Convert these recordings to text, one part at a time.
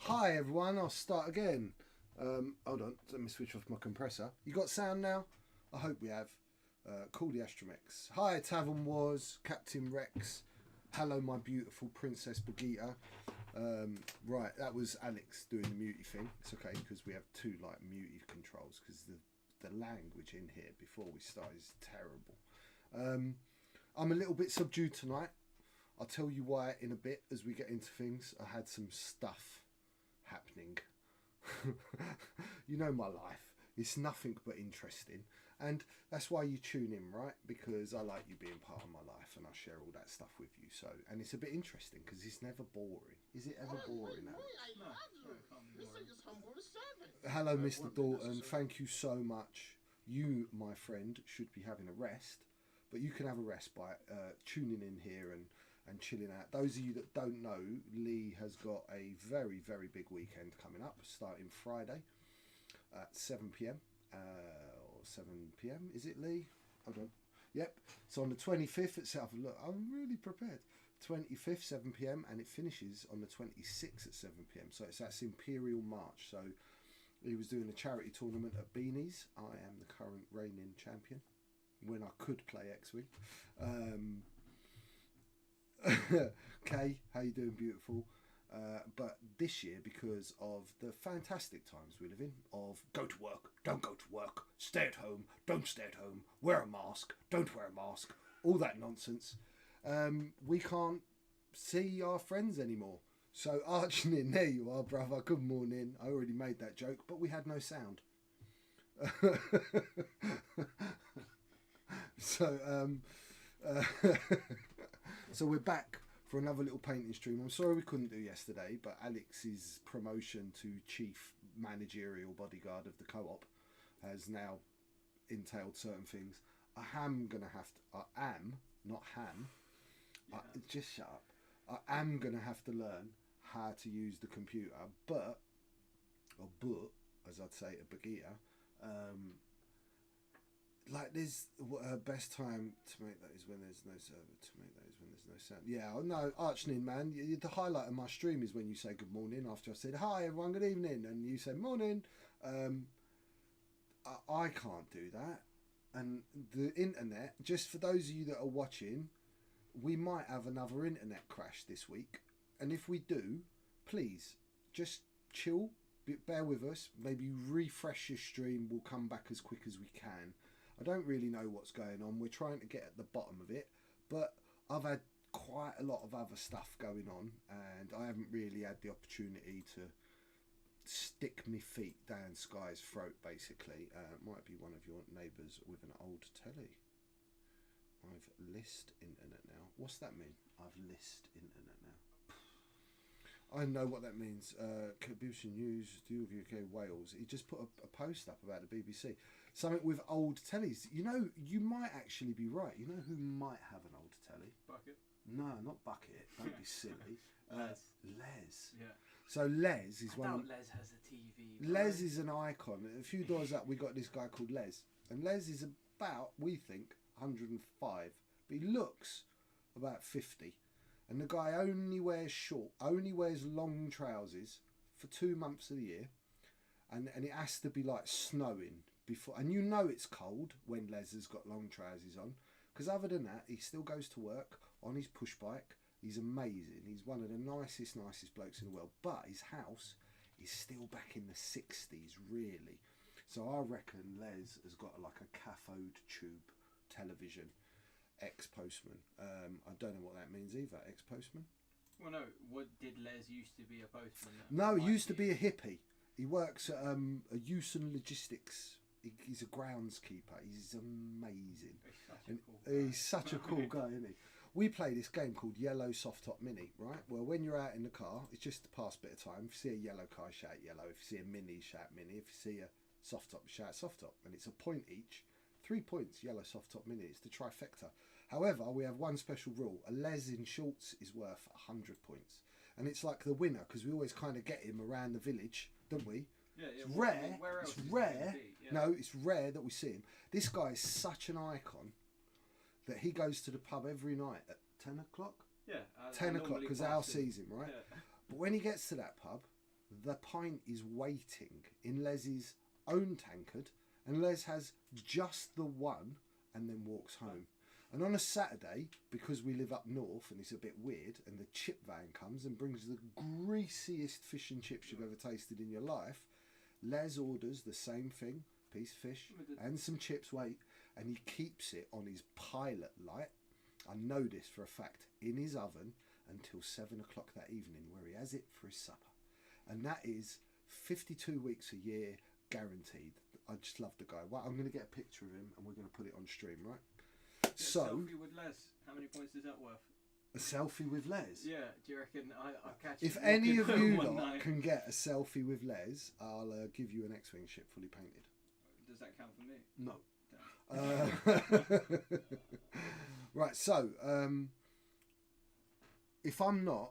Hi everyone, I'll start again. Hold on, let me switch off my compressor. You got sound now? I hope we have. Call the Astromex. Hi Tavern Wars, Captain Rex. Hello my beautiful Princess Bagheeta. Right, that was Alex doing the muty thing. It's okay because we have two like muty controls because the language in here before we start is terrible. I'm a little bit subdued tonight. I'll tell you why in a bit as we get into things. I had some stuff happening. You know my life. It's nothing but interesting. And that's why you tune in, right? Because I like you being part of my life and I share all that stuff with you. So, and it's a bit interesting because it's never boring. Is it ever boring? Hello, Mr. Dalton. Thank you so much. You, my friend, should be having a rest. But you can have a rest by tuning in here and chilling out. Those of you that don't know, Lee has got a very, very big weekend coming up, starting Friday at 7 p.m. Or 7 p.m. Is it, Lee? Hold on. Yep. So on the 25th at 7. Look, I'm really prepared. 25th, 7 p.m. and it finishes on the 26th at 7 p.m. So that's Imperial March. So he was doing a charity tournament at Beanies. I am the current reigning champion when I could play X-Wing. Kay, how you doing, beautiful? But this year, because of the fantastic times we live in, of go to work, don't go to work, stay at home, don't stay at home, wear a mask, don't wear a mask, all that nonsense, we can't see our friends anymore. So Archinin, there you are, brother, good morning. I already made that joke, but we had no sound. So so we're back for another little painting stream. I'm sorry we couldn't do yesterday, but Alex's promotion to chief managerial bodyguard of the co-op has now entailed certain things. I am gonna have to. I am not ham. Yeah. Just shut up. I am gonna have to learn how to use the computer, but as I'd say to Bagheeta. Like there's best time to make that is when there's no server. To make that is when there's no sound. Yeah, no, Archnin, man. The highlight of my stream is when you say good morning after I said hi everyone, good evening, and you say morning. I can't do that, and the internet. Just for those of you that are watching, we might have another internet crash this week, and if we do, please just chill. Bear with us. Maybe refresh your stream. We'll come back as quick as we can. I don't really know what's going on. We're trying to get at the bottom of it, but I've had quite a lot of other stuff going on and I haven't really had the opportunity to stick my feet down Sky's throat, basically. Might be one of your neighbours with an old telly. I've list internet now. What's that mean? I've list internet now. I know what that means. BBC News, the UK Wales. He just put a post up about the BBC. Something with old tellies. You know, you might actually be right. You know who might have an old telly? Bucket. No, not Bucket. Don't be silly. Les. Yeah. So Les is one. Les has a TV. Les is an icon. A few doors up, we got this guy called Les, and Les is about, we think, 105, but he looks about 50. And the guy only wears long trousers for 2 months of the year. And it has to be like snowing before. And you know it's cold when Les has got long trousers on. Because other than that, he still goes to work on his push bike. He's amazing. He's one of the nicest blokes in the world. But his house is still back in the 60s, really. So I reckon Les has got like a cathode tube television. Ex-postman. I don't know what that means either. Ex-postman? Well, no. What did Les used to be a postman? No, he used to be a hippie. He works at a Houston Logistics. He's a groundskeeper. He's amazing. He's such a cool guy, isn't he? We play this game called Yellow Soft Top Mini, right? Well, when you're out in the car, it's just to pass a bit of time. If you see a yellow car, shout yellow. If you see a mini, shout mini. If you see a soft top, shout soft top. And it's a point each. 3 points, yellow soft top mini. It's the trifecta. However, we have one special rule. A Les in shorts is worth 100 points. And it's like the winner, because we always kind of get him around the village, don't we? Yeah, it's rare. It's rare. Yeah. No, it's rare that we see him. This guy is such an icon that he goes to the pub every night at 10 o'clock. Yeah. 10 o'clock, because Al sees him, right? Yeah. But when he gets to that pub, the pint is waiting in Les's own tankard, and Les has just the one and then walks home. And on a Saturday, because we live up north and it's a bit weird, and the chip van comes and brings the greasiest fish and chips you've ever tasted in your life, Les orders the same thing, piece of fish and some chips, and he keeps it on his pilot light, I know this for a fact, in his oven until 7 o'clock that evening, where he has it for his supper. And that is 52 weeks a year, guaranteed. I just love the guy. Well, I'm going to get a picture of him and we're going to put it on stream, right? So, selfie with Les. How many points is that worth? A selfie with Les? Yeah, do you reckon I'll catch If you any of walking you one lot night? can get a selfie with Les, I'll give you an X-Wing ship fully painted. Does that count for me? No. Damn. Right, so if I'm not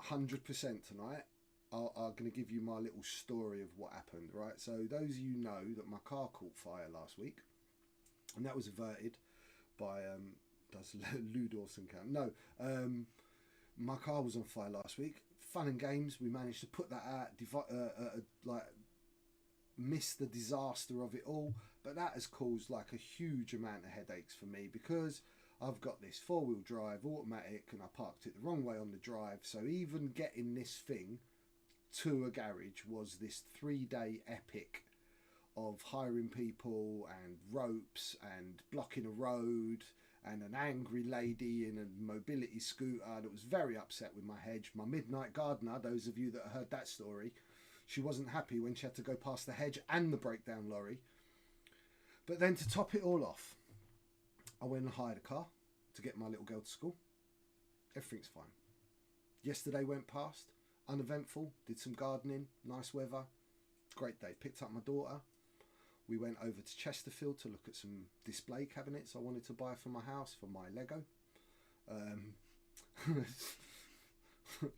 100% tonight, I'm going to give you my little story of what happened, right? So those of you know that my car caught fire last week, and that was averted by does Lou Dawson count? No, my car was on fire last week. Fun and games, we managed to put that out, miss the disaster of it all, but that has caused like a huge amount of headaches for me, because I've got this 4-wheel drive automatic and I parked it the wrong way on the drive, so even getting this thing to a garage was this 3-day epic of hiring people and ropes and blocking a road and an angry lady in a mobility scooter that was very upset with my hedge. My midnight gardener, those of you that heard that story, she wasn't happy when she had to go past the hedge and the breakdown lorry. But then to top it all off, I went and hired a car to get my little girl to school. Everything's fine. Yesterday went past, uneventful, did some gardening, nice weather, great day. Picked up my daughter. We went over to Chesterfield to look at some display cabinets I wanted to buy for my house, for my Lego.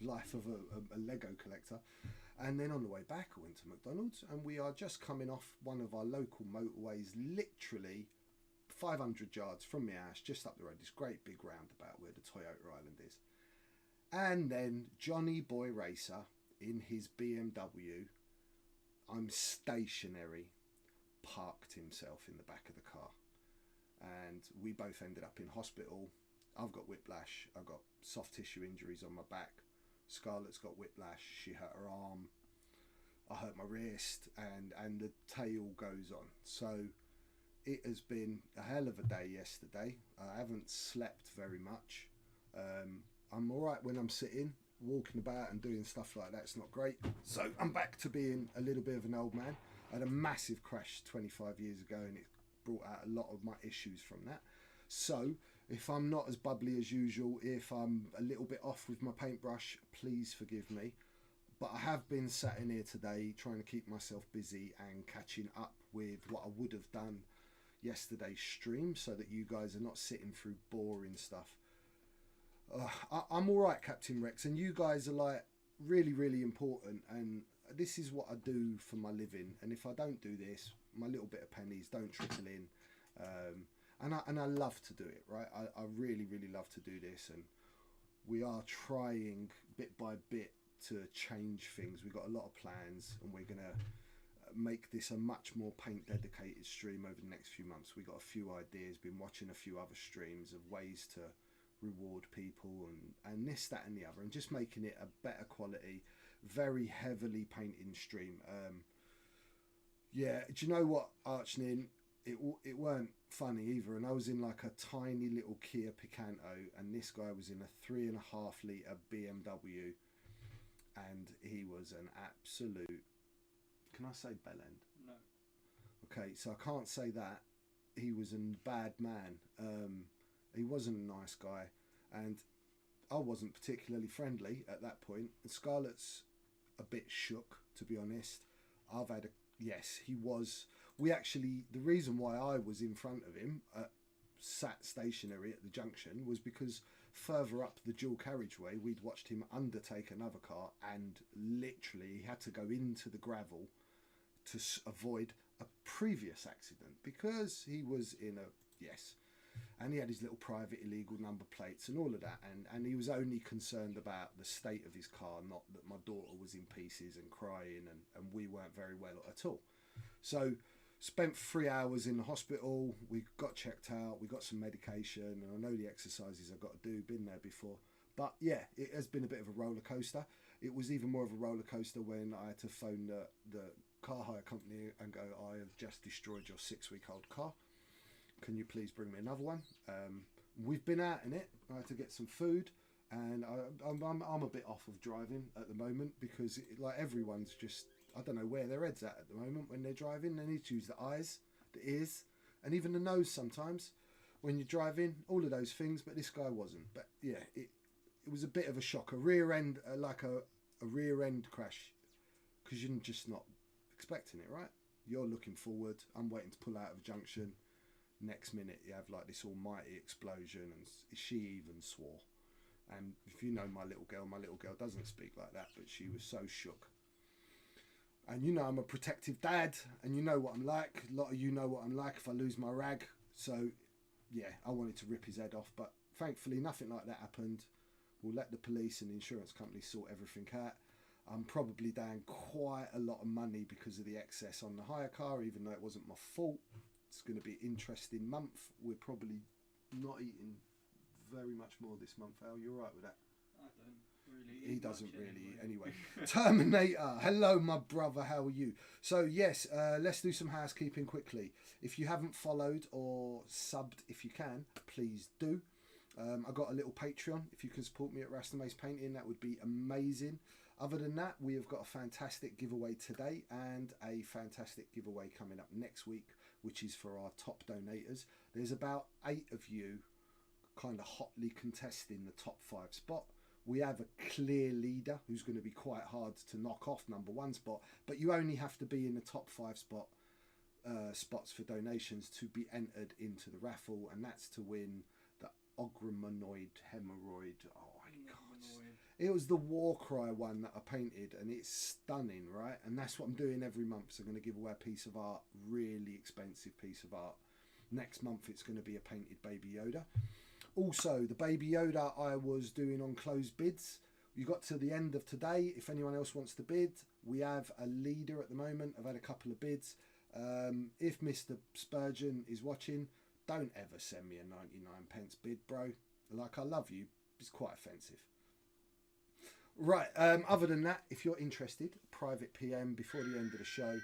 Life of a Lego collector. And then on the way back, I went to McDonald's, and we are just coming off one of our local motorways, literally 500 yards from my house, just up the road, this great big roundabout where the Toyota Island is. And then Johnny Boy Racer in his BMW, I'm stationary, parked himself in the back of the car. And we both ended up in hospital. I've got whiplash, I've got soft tissue injuries on my back. Scarlett's got whiplash, she hurt her arm, I hurt my wrist, and the tail goes on. So it has been a hell of a day yesterday. I haven't slept very much. I'm alright when I'm sitting, walking about and doing stuff like that. It's not great. So I'm back to being a little bit of an old man. I had a massive crash 25 years ago, and it brought out a lot of my issues from that. So if I'm not as bubbly as usual, if I'm a little bit off with my paintbrush, please forgive me. But I have been sat in here today trying to keep myself busy and catching up with what I would have done yesterday's stream, so that you guys are not sitting through boring stuff. I'm alright, Captain Rex, and you guys are like really, really important, and this is what I do for my living, and if I don't do this, my little bit of pennies don't trickle in. And I love to do it, right? I really, really love to do this, and we are trying bit by bit to change things. We've got a lot of plans, and we're going to make this a much more paint dedicated stream over the next few months. We've got a few ideas, been watching a few other streams of ways to reward people and this, that and the other, and just making it a better quality, very heavily painting stream. Yeah, do you know what, Archnin? It weren't funny either, and I was in like a tiny little Kia Picanto, and this guy was in a 3.5 litre BMW, and he was an absolute, can I say bellend? No. Okay, so I can't say that. He was a bad man. He wasn't a nice guy, and I wasn't particularly friendly at that point. And Scarlett's a bit shook, to be honest. Yes, he was. The reason why I was in front of him, sat stationary at the junction, was because further up the dual carriageway, we'd watched him undertake another car, and literally he had to go into the gravel to avoid a previous accident, because he was in and he had his little private illegal number plates and all of that, and he was only concerned about the state of his car, not that my daughter was was in pieces and crying, and we weren't very well at all. So spent 3 hours in the hospital. We got checked out. We got some medication, and I know the exercises I've got to do. Been there before, but yeah, it has been a bit of a roller coaster. It was even more of a roller coaster when I had to phone the car hire company and go, I have just destroyed your 6-week-old car. Can you please bring me another one? We've been out in it. I had to get some food, and I'm a bit off of driving at the moment because like everyone's just, I don't know where their head's at the moment when they're driving. They need to use the eyes, the ears, and even the nose sometimes when you're driving, all of those things, but this guy wasn't. But yeah, it was a bit of a shock, a rear end, like a rear end crash, because you're just not expecting it, right? You're looking forward, I'm waiting to pull out of a junction. Next minute you have like this almighty explosion, and she even swore. And if you know my little girl doesn't speak like that, but she was so shook. And you know I'm a protective dad, and you know what I'm like. A lot of you know what I'm like if I lose my rag. So yeah, I wanted to rip his head off, but thankfully nothing like that happened. We'll let the police and the insurance company sort everything out. I'm probably down quite a lot of money because of the excess on the hire car, even though it wasn't my fault. It's going to be an interesting month. We're probably not eating very much more this month, Al. You're right with that? I don't really He eat doesn't much really anyway. Terminator, hello my brother, how are you? So yes, let's do some housekeeping quickly. If you haven't followed or subbed, if you can, please do. I got a little Patreon. If you can support me at Rastamace Painting, that would be amazing. Other than that, we have got a fantastic giveaway today and a fantastic giveaway coming up next week, which is for our top donators. There's about 8 of you kind of hotly contesting the top 5 spot. We have a clear leader who's going to be quite hard to knock off number 1 spot, but you only have to be in the top 5 spots for donations to be entered into the raffle, and that's to win the Ogromanoid Hemorrhoid. Oh my god. It was the war cry one that I painted, and it's stunning, right? And that's what I'm doing every month. So I'm going to give away a piece of art, really expensive piece of art. Next month it's going to be a painted Baby Yoda. Also, the Baby Yoda I was doing on closed bids. You got to the end of today. If anyone else wants to bid, we have a leader at the moment. I've had a couple of bids. If Mr. Spurgeon is watching, don't ever send me a 99p bid, bro. Like, I love you. It's quite offensive. Right, other than that, if you're interested, private PM before the end of the show.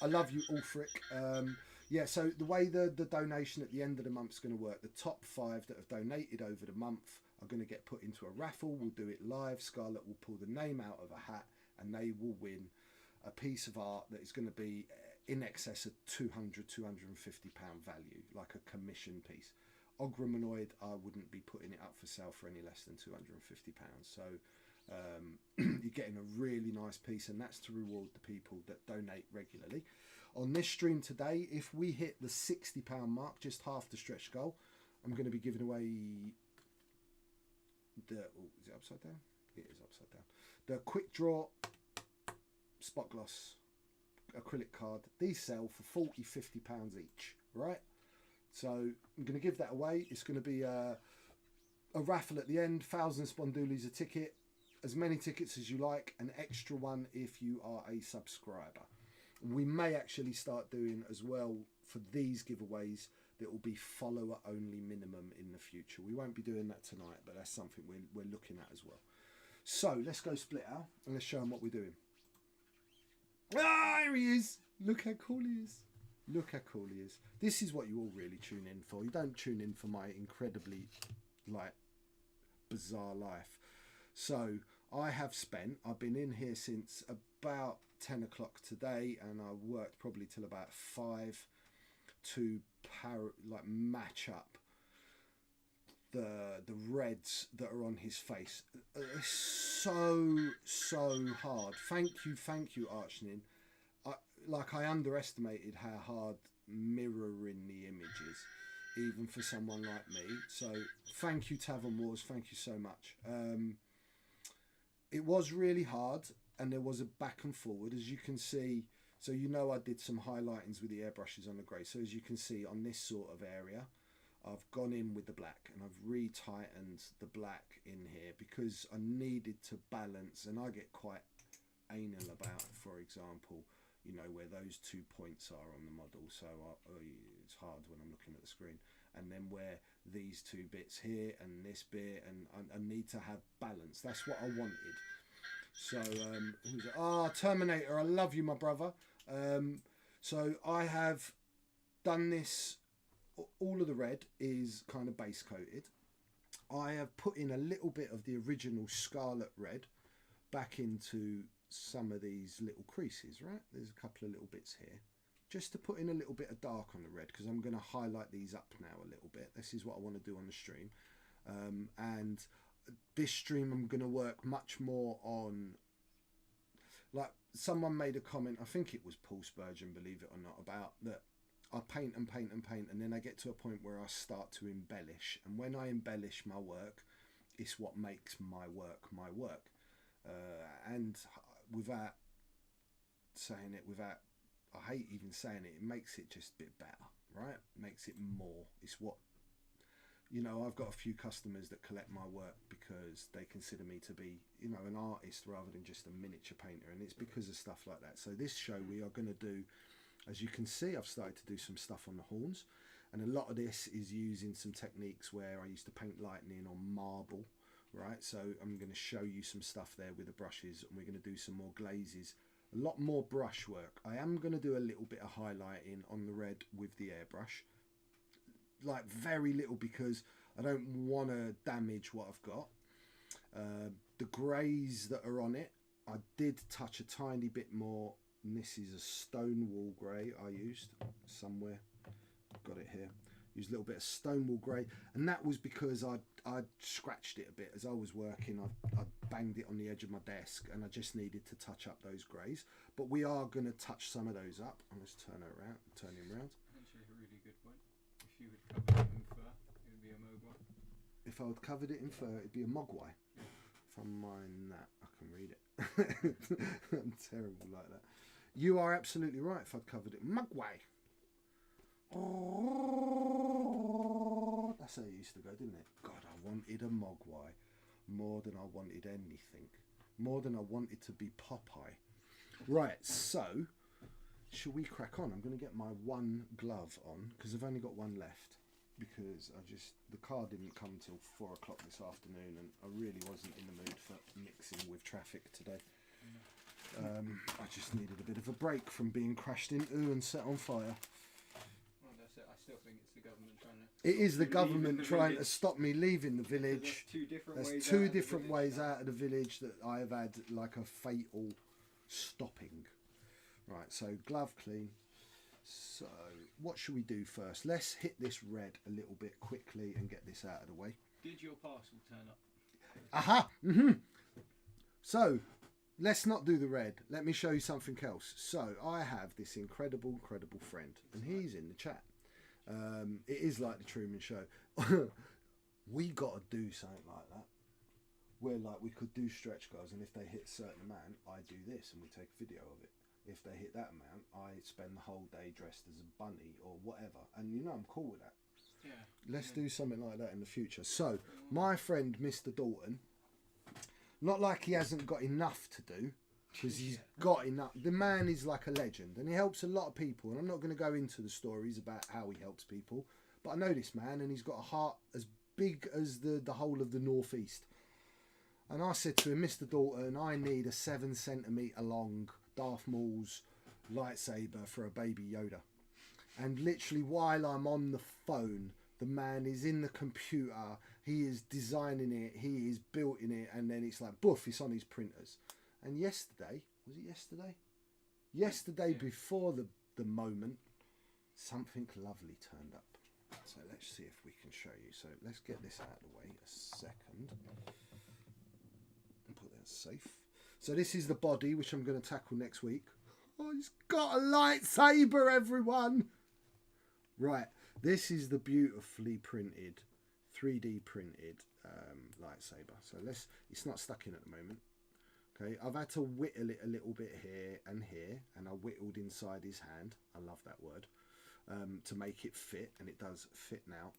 I love you, Ulfric. Yeah, so the way the donation at the end of the month is going to work, the top 5 that have donated over the month are going to get put into a raffle. We'll do it live. Scarlett will pull the name out of a hat, and they will win a piece of art that is going to be in excess of £250 value, like a commission piece. Ogromanoid, I wouldn't be putting it up for sale for any less than £250. So you're getting a really nice piece, and that's to reward the people that donate regularly. On this stream today, if we hit the £60 mark, just half the stretch goal, I'm going to be giving away the, oh, is it upside down? It is upside down. The quick draw spot gloss acrylic card. These sell for £40-50 each, right? So I'm going to give that away. It's going to be a raffle at the end, 1,000 spondoolies a ticket, as many tickets as you like, an extra one if you are a subscriber. We may actually start doing as well for these giveaways that will be follower only minimum in the future. We won't be doing that tonight, but that's something we're looking at as well. So let's go split out and let's show them what we're doing. Ah, here he is. Look how cool he is. Look how cool he is. This is what you all really tune in for. You don't tune in for my incredibly bizarre life. So I've been in here since about 10 o'clock today, and I worked probably till about 5 to match up the reds that are on his face. So hard. Thank you, Archnin. I underestimated how hard mirroring the image is, even for someone like me. So thank you, Tavern Wars. Thank you so much. It was really hard, and there was a back and forward, as you can see. So I did some highlightings with the airbrushes on the grey. So as you can see on this sort of area, I've gone in with the black, and I've retightened the black in here because I needed to balance, and I get quite anal about, for example, you know, where those 2 points are on the model. So it's hard when I'm looking at the screen. And then where these 2 bits here and this bit, and I need to have balance. That's what I wanted. So, who's it? Terminator, I love you, my brother. So I have done this. All of the red is kind of base coated. I have put in a little bit of the original Scarlet red back into some of these little creases, right? There's a couple of little bits here, just to put in a little bit of dark on the red, because I'm going to highlight these up now a little bit. This is what I want to do on the stream. And this stream I'm going to work much more on, like someone made a comment, I think it was Paul Spurgeon, believe it or not, about that I paint and paint and paint, and then I get to a point where I start to embellish, and when I embellish my work, it's what makes my work my work. And without saying it, I hate even saying it, it makes it just a bit better, right? Makes it more. It's what, you know, I've got a few customers that collect my work because they consider me to be, you know, an artist rather than just a miniature painter, and it's because of stuff like that. So this show we are going to do, as you can see, I've started to do some stuff on the horns, and a lot of this is using some techniques where I used to paint lightning on marble, right? So I'm going to show you some stuff there with the brushes, and we're going to do some more glazes, a lot more brush work. I am going to do a little bit of highlighting on the red with the airbrush, like very little, because I don't want to damage what I've got. The greys that are on it, I did touch a tiny bit more, and this is a Stonewall grey I used somewhere. I've got it here. Used a little bit of Stonewall grey, and that was because I scratched it a bit as I was working. I banged it on the edge of my desk, and I just needed to touch up those greys. But we are going to touch some of those up. I'll just turn it around, turn him around. Actually, a really good point. If you had covered it in fur, it would be a mogwai. If I had covered it in fur, it'd be a mogwai. If I mind that, I can read it. I'm terrible like that. You are absolutely right. If I'd covered it, mogwai. That's how it used to go, didn't it? God, I wanted a mogwai more than I wanted anything. More than I wanted to be Popeye. Right, so shall we crack on? I'm going to get my one glove on because I've only got one left, because the car didn't come till 4 o'clock this afternoon, and I really wasn't in the mood for mixing with traffic today. I just needed a bit of a break from being crashed into and set on fire. Well, that's it. I still think it's the government trying to... It is the government trying to stop me leaving the village. There's two different ways out of the village that I have had like a fatal stopping. Right, so glove clean. So what should we do first? Let's hit this red a little bit quickly and get this out of the way. Did your parcel turn up? Aha! So let's not do the red. Let me show you something else. So I have this incredible friend, and he's in the chat. It is like the Truman Show. We got to do something like that, where like we could do stretch goals, and if they hit a certain amount, I do this, and we take a video of it. If they hit that amount, I spend the whole day dressed as a bunny or whatever, and you know I'm cool with that. Yeah. Let's do something like that in the future. So my friend Mr. Dalton, not like he hasn't got enough to do, because he's got enough. The man is like a legend, and he helps a lot of people, and I'm not going to go into the stories about how he helps people, but I know this man, and he's got a heart as big as the whole of the northeast. And I said to him, Mr. Dalton, I need a 7 centimetre long Darth Maul's lightsaber for a baby Yoda. And literally while I'm on the phone, the man is in the computer, he is designing it, he is building it, and then it's like boof, it's on his printers. And yesterday, was it yesterday? Yesterday, before the moment, something lovely turned up. So let's see if we can show you. So let's get this out of the way a second. And put that safe. So this is the body, which I'm going to tackle next week. Oh, he's got a lightsaber, everyone! Right, this is the beautifully printed, 3D printed lightsaber. So it's not stuck in at the moment. Okay, I've had to whittle it a little bit here, and I whittled inside his hand. I love that word. To make it fit, and it does fit now.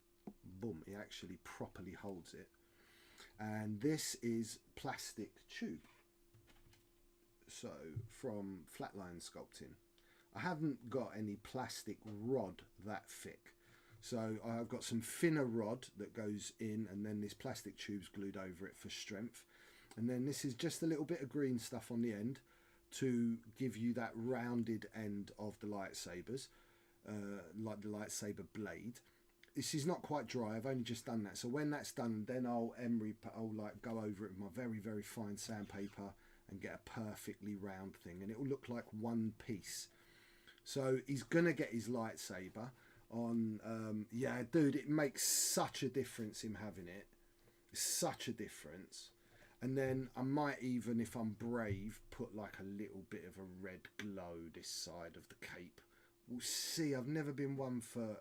Boom, it actually properly holds it. And this is plastic tube. so from Flatline Sculpting. I haven't got any plastic rod that thick. So I've got some thinner rod that goes in, and then this plastic tube's glued over it for strength. And then this is just a little bit of green stuff on the end to give you that rounded end of the lightsabers, like the lightsaber blade. This is not quite dry. I've only just done that. So when that's done, then I'll like go over it with my very, very fine sandpaper and get a perfectly round thing, and it will look like one piece. So he's gonna get his lightsaber on. Yeah, dude, it makes such a difference him having it. Such a difference. And then I might even, if I'm brave, put like a little bit of a red glow this side of the cape. We'll see. I've never been one for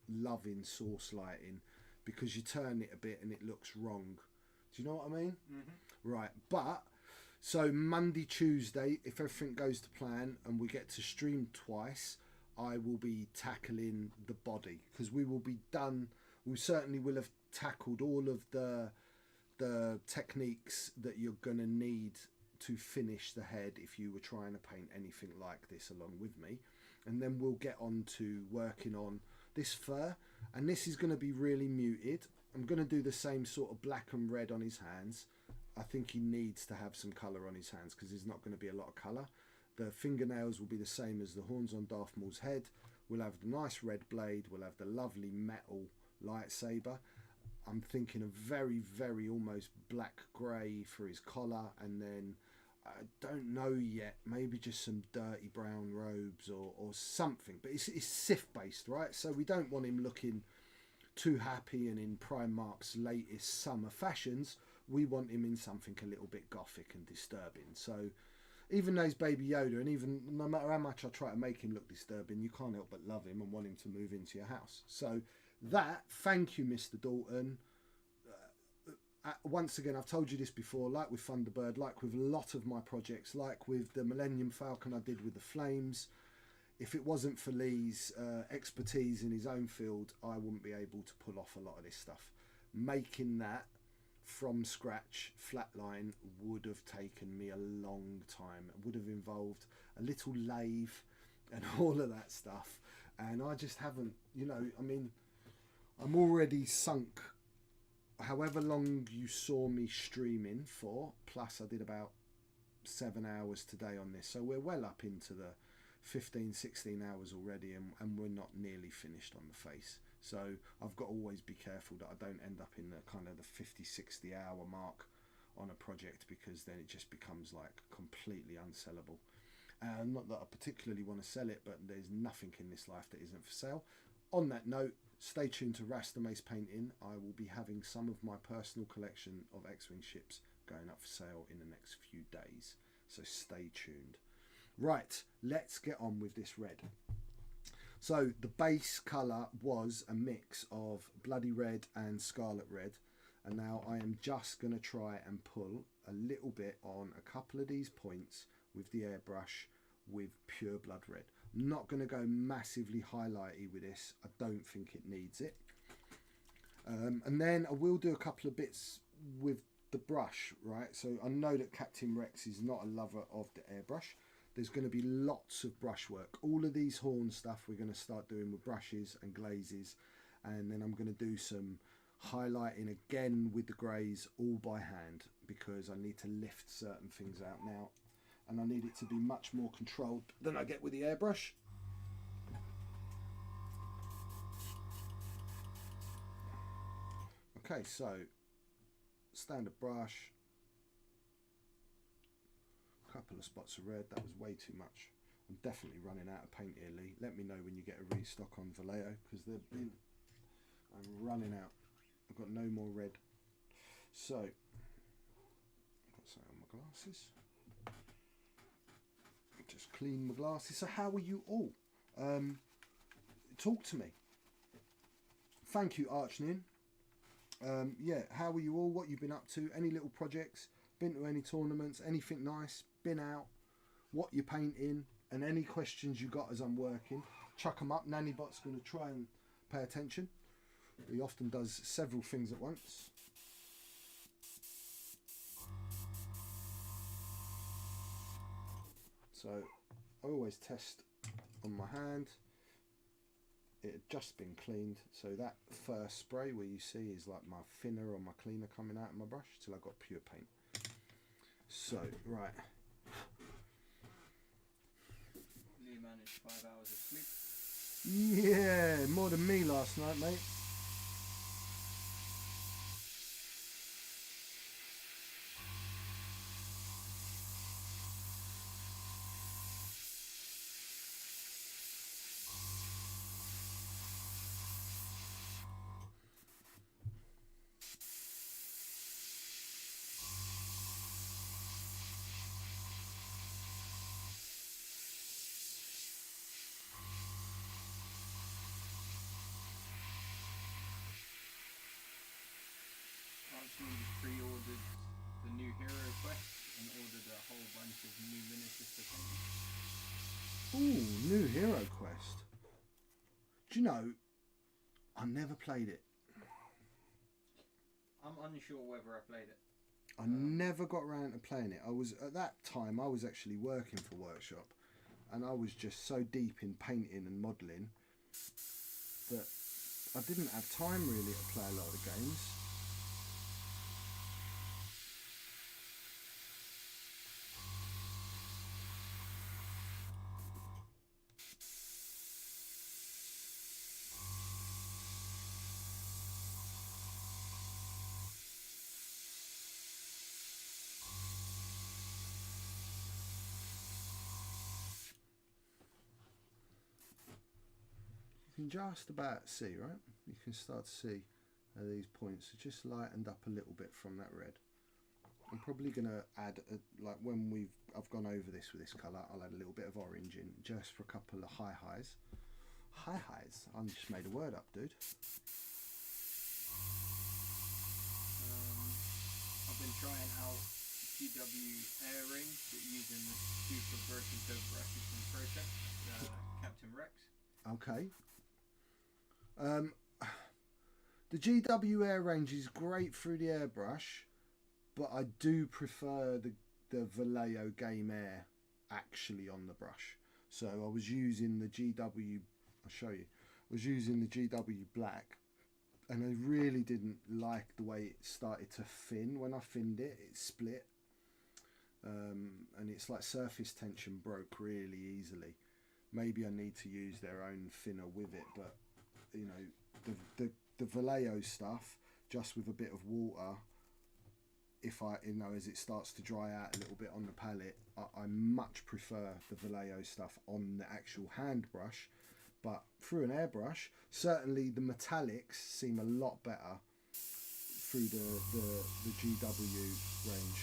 loving source lighting because you turn it a bit and it looks wrong. Do you know what I mean? Mm-hmm. Right, but so Monday, Tuesday, if everything goes to plan and we get to stream twice, I will be tackling the body, because we will be done. We certainly will have tackled all of the techniques that you're going to need to finish the head if you were trying to paint anything like this along with me. And then we'll get on to working on this fur, and this is going to be really muted. I'm going to do the same sort of black and red on his hands. I think he needs to have some colour on his hands because there's not going to be a lot of colour. The fingernails will be the same as the horns on Darth Maul's head. We'll have the nice red blade. We'll have the lovely metal lightsaber. I'm thinking of very, very almost black grey for his collar, and then I don't know yet, maybe just some dirty brown robes or something. But it's Sith based, right? So we don't want him looking too happy and in Primark's latest summer fashions. We want him in something a little bit gothic and disturbing. So even though he's Baby Yoda, and even no matter how much I try to make him look disturbing, you can't help but love him and want him to move into your house. So that, thank you, Mr. Dalton. Once again, I've told you this before, like with Thunderbird, like with a lot of my projects, like with the Millennium Falcon I did with the Flames, if it wasn't for Lee's expertise in his own field, I wouldn't be able to pull off a lot of this stuff. Making that from scratch, flatline, would have taken me a long time. It would have involved a little lathe and all of that stuff. And I just haven't, you know, I mean, I'm already sunk however long you saw me streaming for, plus I did about 7 hours today on this, so we're well up into the 15-16 hours already, and we're not nearly finished on the face. So I've got to always be careful that I don't end up in the kind of the 50-60 hour mark on a project, because then it just becomes like completely unsellable. Not that I particularly want to sell it, but there's nothing in this life that isn't for sale. On that note, stay tuned to Rasta Mace Painting. I will be having some of my personal collection of X-Wing ships going up for sale in the next few days, so stay tuned. Right, let's get on with this red. So the base colour was a mix of bloody red and scarlet red, and now I am just going to try and pull a little bit on a couple of these points with the airbrush with pure blood red. I'm not going to go massively highlighty with this. I don't think it needs it. And then I will do a couple of bits with the brush, right? So I know that Captain Rex is not a lover of the airbrush. There's going to be lots of brush work. All of these horn stuff we're going to start doing with brushes and glazes, and then I'm going to do some highlighting again with the greys, all by hand, because I need to lift certain things out now, and I need it to be much more controlled than I get with the airbrush. Okay, so standard brush, couple of spots of red. That was way too much. I'm definitely running out of paint here, Lee. Let me know when you get a restock on Vallejo, because I'm running out. I've got no more red. So I've got something on my glasses. Just clean my glasses. So how are you all? Talk to me. Thank you, Archnin. Yeah, how are you all? What you've been up to? Any little projects? Been to any tournaments? Anything nice? Been out? What you're painting? And any questions you got as I'm working? Chuck them up. Nannybot's going to try and pay attention. He often does several things at once. So I always test on my hand. It had just been cleaned, so that first spray where you see is like my thinner or my cleaner coming out of my brush till I got pure paint. So right. Lee managed 5 hours of sleep. Yeah, more than me last night, mate. Actually pre-ordered the new Hero Quest and ordered a whole bunch of new miniatures for painting. Ooh, new Hero Quest. Do you know, I never played it. I'm unsure whether I played it. I never got around to playing it. At that time I was actually working for Workshop, and I was just so deep in painting and modelling that I didn't have time really to play a lot of the games. You can just about see, right? You can start to see how these points are just lightened up a little bit from that red. I'm probably going to add, like when I've gone over this with this colour, I'll add a little bit of orange in just for a couple of highs. Highs? I just made a word up, dude. I've been trying out GW air rings, but using the super broken toe brushes from Project, Captain Rex. Okay. The GW air range is great through the airbrush, but I do prefer the Vallejo Game Air actually on the brush. So I was using the GW, I'll show you, I was using the GW black, and I really didn't like the way it started to thin. When I thinned it, it split, and it's like surface tension broke really easily. Maybe I need to use their own thinner with it, but you know, the Vallejo stuff, just with a bit of water, if I, you know, as it starts to dry out a little bit on the palette, I much prefer the Vallejo stuff on the actual hand brush. But through an airbrush, certainly the metallics seem a lot better through the GW range.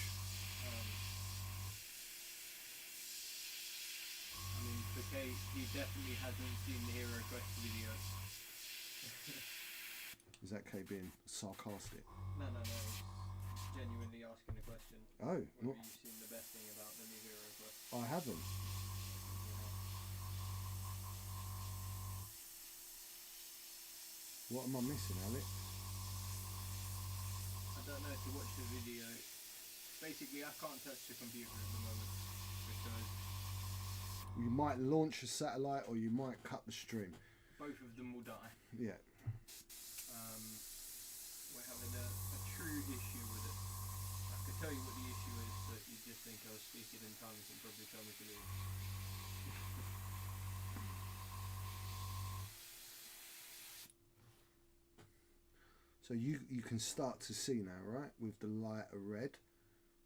I mean, for Kate, he definitely hasn't seen the Hero Quest video. Is that Kay being sarcastic? No, he's genuinely asking the question. Oh, whether you've seen the best thing about the new Hero Quest. I haven't. What am I missing, Alex? I don't know, to watch the video. Basically, I can't touch the computer at the moment because You might launch a satellite or you might cut the stream. both of them will die. Yeah. We're having a true issue with it. I could tell you what the issue is, but you just think I was speaking in tongues and probably tell me to leave. So you can start to see now, right, with the lighter red.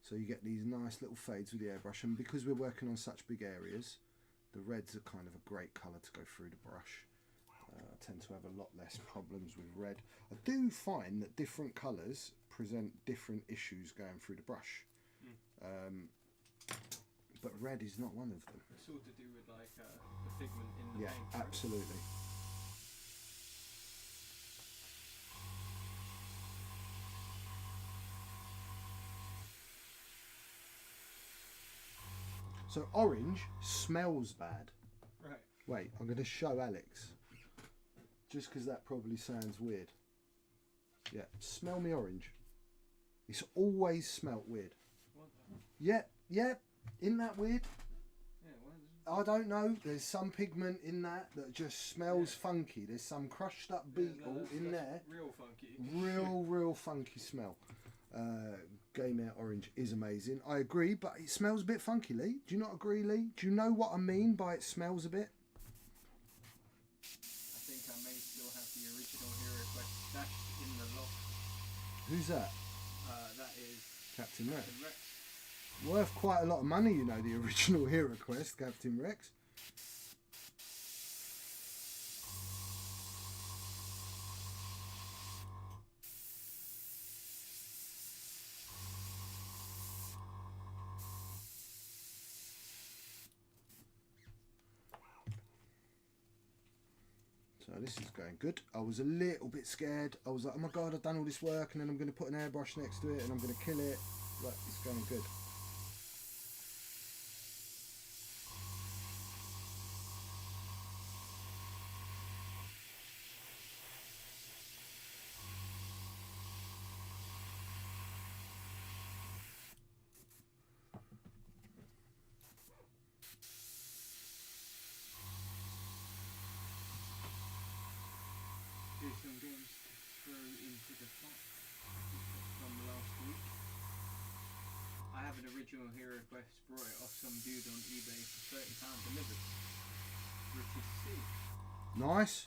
So you get these nice little fades with the airbrush, and because we're working on such big areas, the reds are kind of a great colour to go through the brush. I tend to have a lot less problems with red. I do find that different colours present different issues going through the brush. But red is not one of them. It's all to do with like the pigment in the Yeah, paint. Right? absolutely. So orange smells bad. Right. Wait, I'm going to show Alex. Just because that probably sounds weird. Yeah, smell me orange. It's always smelt weird. What the? Yeah, isn't that weird? Yeah, why I don't know. There's some pigment in that just smells funky. There's some crushed up beetle in there. Real funky. Real funky smell. Game Out Orange is amazing. I agree, but it smells a bit funky, Lee. Do you not agree, Lee? Do you know what I mean by it smells a bit? I think I may still have the original Hero Quest stashed in the loft. Who's that? That is Captain Rex. Captain Rex. Worth quite a lot of money, you know, the original Hero Quest, Captain Rex. So this is going good. I was a little bit scared. I was like, oh my god, I've done all this work and then I'm going to put an airbrush next to it and I'm going to kill it. But it's going good. Do some games to throw into the pot from last week. I have an original Hero Quest, brought it off some dude on eBay for £30 delivered. Richie C. Nice.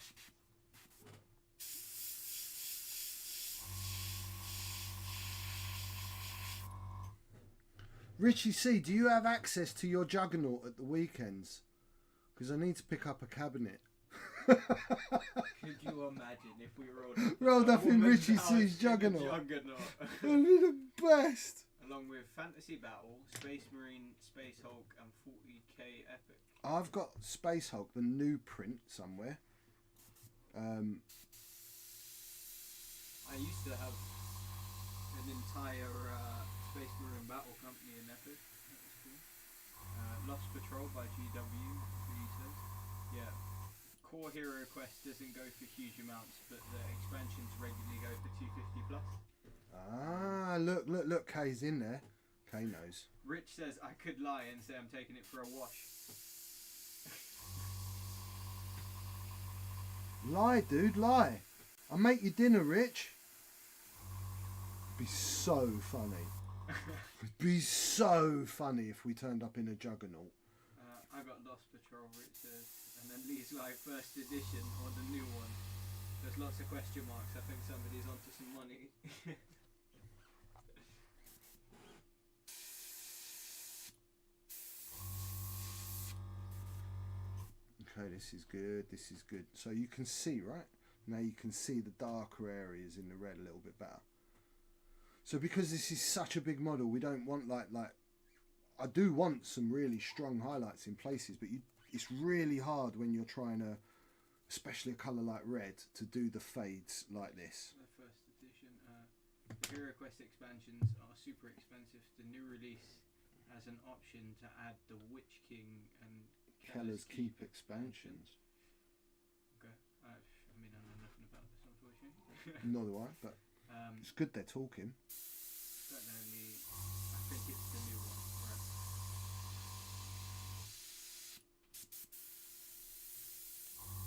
Richie C, do you have access to your Juggernaut at the weekends? Because I need to pick up a cabinet. Could you imagine if we rolled up in Richie C's Juggernaut? That'd be the best. Along with Fantasy Battle, Space Marine, Space Hulk, and 40k Epic. I've got Space Hulk, the new print, somewhere. I used to have an entire Space Marine Battle company in Epic. That was cool. Lost Patrol by GW, he says. Yeah. Core Hero Quest doesn't go for huge amounts, but the expansions regularly go for 250 plus. Ah, look, Kay's in there. Kay knows. Rich says I could lie and say I'm taking it for a wash. Lie, dude, lie. I'll make you dinner, Rich. It'd be so funny. It'd be so funny if we turned up in a Juggernaut. I got Lost Patrol, Rich says, and then Lee's Live first edition or the new one. There's lots of question marks. I think somebody's onto some money. Okay, this is good. This is good. So you can see, right? Now you can see the darker areas in the red a little bit better. So because this is such a big model, we don't want like I do want some really strong highlights in places, but it's really hard when you're trying to, especially a colour like red, to do the fades like this. The first edition. The Hero Quest expansions are super expensive. The new release has an option to add the Witch King and Keller's Keep expansions. Okay. I mean, I know nothing about this, unfortunately. Nor do I, but it's good they're talking. Don't know, Lee. I think it's the new one, right?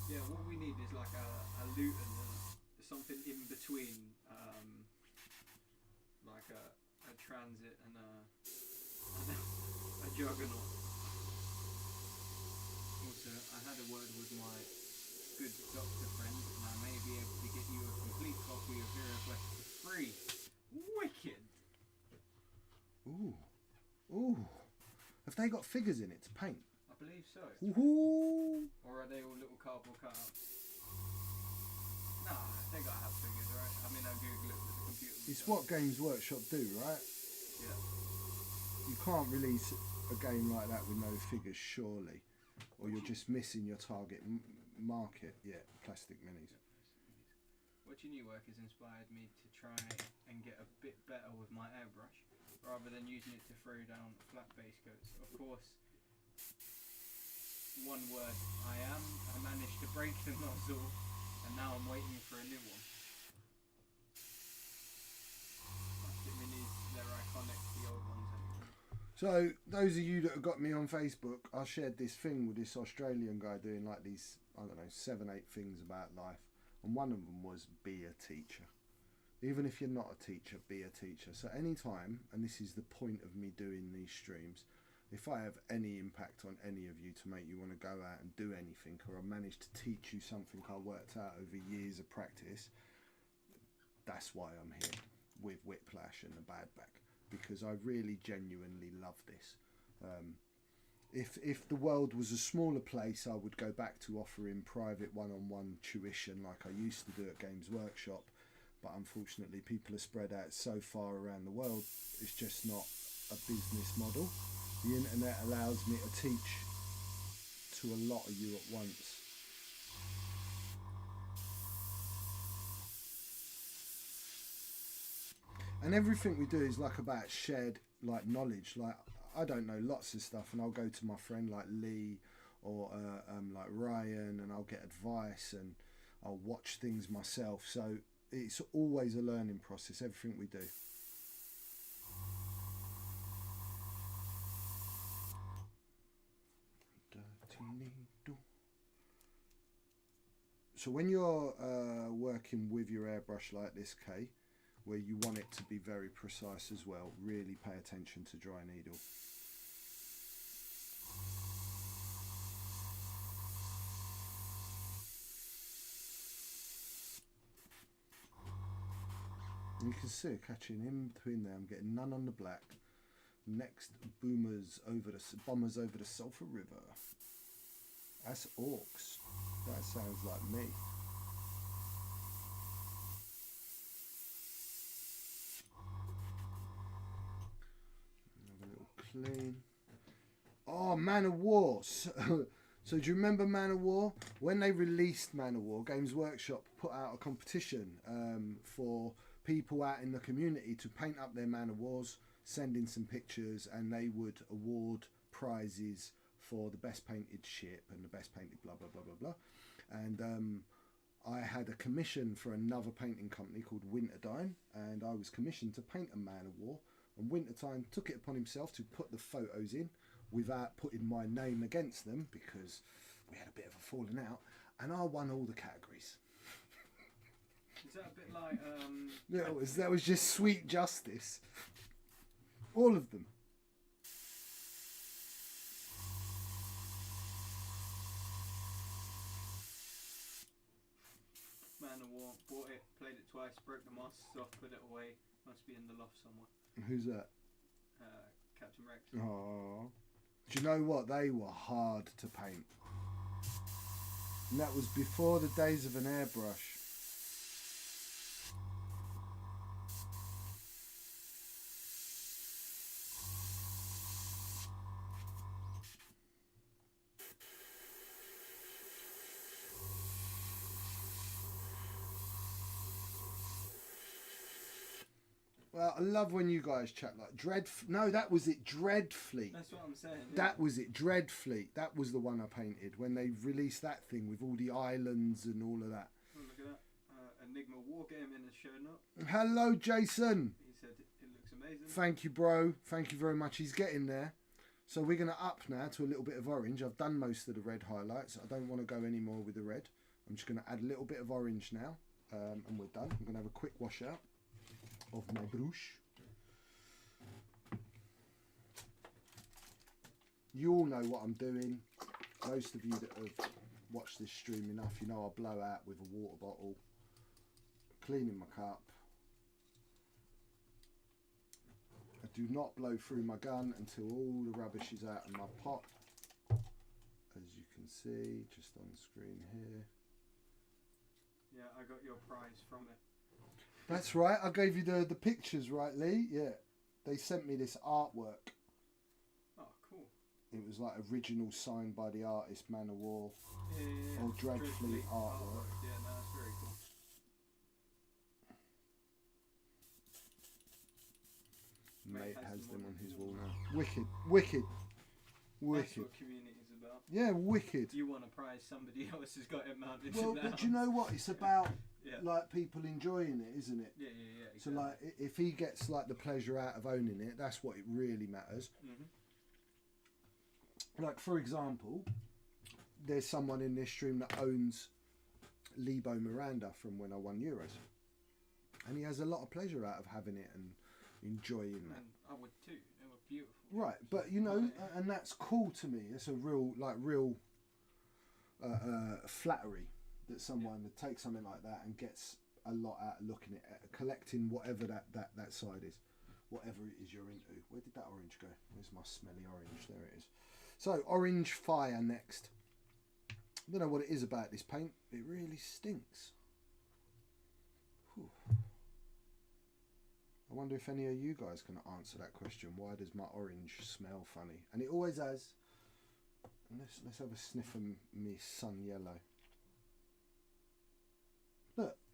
Yeah, what we need is like a loot and something in between, like a transit and a juggernaut. Also, I had a word with my good doctor friend, and I may be able to get you a complete copy of Hero Quest for free. Wicked! Ooh. Have they got figures in it to paint? I believe so. Ooh. Or are they all little cardboard cutouts? Nah, they gotta have figures, right? I mean, I'll Google it with the computer. It's what Games Workshop do, right? Yeah. You can't release a game like that with no figures, surely. Or you're just missing your target market. Yeah, plastic minis. Watching your work has inspired me to try and get a bit better with my airbrush, rather than using it to throw down flat base coats. Of course, one word, I managed to break the nozzle, and now I'm waiting for a new one. Plastic minis, they're iconic, the old ones anyway. So those of you that have got me on Facebook, I shared this thing with this Australian guy doing like these, I don't know, 7-8 things about life, and one of them was be a teacher. Even if you're not a teacher, be a teacher. So anytime, and this is the point of me doing these streams, if I have any impact on any of you to make you want to go out and do anything, or I manage to teach you something I worked out over years of practice, that's why I'm here with Whiplash and the Bad Back, because I really genuinely love this. If the world was a smaller place, I would go back to offering private one-on-one tuition like I used to do at Games Workshop, but unfortunately people are spread out so far around the world, it's just not a business model. The internet allows me to teach to a lot of you at once. And everything we do is like about shared like knowledge. Like I don't know lots of stuff, and I'll go to my friend like Lee or like Ryan, and I'll get advice, and I'll watch things myself. So it's always a learning process, everything we do. So when you're working with your airbrush like this, Kay, where you want it to be very precise as well, really pay attention to dry needle. And you can see it catching in between there. I'm getting none on the black. Next, bombers over the Sulphur River. That's orcs. That sounds like me. Have a little clean. Oh, Man of War. So do you remember Man of War? When they released Man of War, Games Workshop put out a competition for people out in the community to paint up their Man of Wars, send in some pictures, and they would award prizes for the best painted ship and the best painted blah blah blah blah blah. And I had a commission for another painting company called Winterdyne, and I was commissioned to paint a Man of War, and Winterdyne took it upon himself to put the photos in without putting my name against them, because we had a bit of a falling out, and I won all the categories. Is that a bit like Yeah, that was just sweet justice. All of them. Man of War? Bought it, played it twice, broke the masks off, put it away. Must be in the loft somewhere. Who's that? Captain Rex. Oh, do you know what? They were hard to paint, and that was before the days of an airbrush. Well, I love when you guys chat like No, that was it. Dreadfleet. That's what I'm saying. Yeah. That was it. Dreadfleet. That was the one I painted when they released that thing with all the islands and all of that. Oh, look at that. Enigma Wargaming has shown up. Hello, Jason. He said it looks amazing. Thank you, bro. Thank you very much. He's getting there. So we're going to up now to a little bit of orange. I've done most of the red highlights. I don't want to go any more with the red. I'm just going to add a little bit of orange now. And we're done. I'm going to have a quick wash out of my brush. You all know what I'm doing. Most of you that have watched this stream enough, you know I blow out with a water bottle, cleaning my cup. I do not blow through my gun until all the rubbish is out of my pot, as you can see just on screen here. Yeah, I got your prize from it. That's right, I gave you the pictures, right, Lee? Yeah, they sent me this artwork. Oh, cool. It was like original signed by the artist, Man of War, Yeah. or Dreadfleet artwork. Yeah, no, that's very cool. Mate has them on his wall now. now. Wicked, wicked, That's wicked. what community is about. Yeah, wicked. You want a prize, somebody else has got it mounted Well, in the but house. do you know what? It's about Yeah. like people enjoying it, isn't it? Yeah. So Exactly. like, if he gets like the pleasure out of owning it, that's what it really matters. Mhm. Like for example, there's someone in this stream that owns Lebo Miranda from when I won Euros, and he has a lot of pleasure out of having it and enjoying that. And I would too. They were beautiful. Right, but you know, and that's cool to me. It's a real flattery that someone takes something like that and gets a lot out of looking at collecting whatever that side is, whatever it is you're into. Where did that orange go? Where's my smelly orange? There it is. So orange fire next. I don't know what it is about this paint. It really stinks. Whew. I wonder if any of you guys can answer that question. Why does my orange smell funny? And it always has. And let's have a sniff of me sun yellow.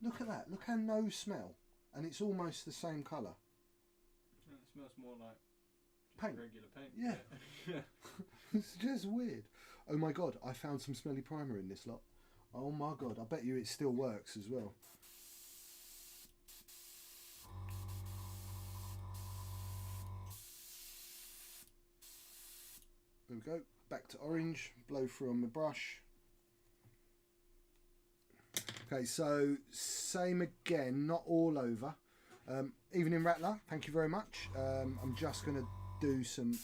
Look at that. Look how no smell. And it's almost the same colour. Yeah, it smells more like just Paint. regular paint. Yeah. It's just weird. Oh my god, I found some smelly primer in this lot. Oh my god, I bet you it still works as well. There we go. Back to orange. Blow through on the brush. Okay, so same again, not all over. Evening Rattler, thank you very much. I'm just going to do some...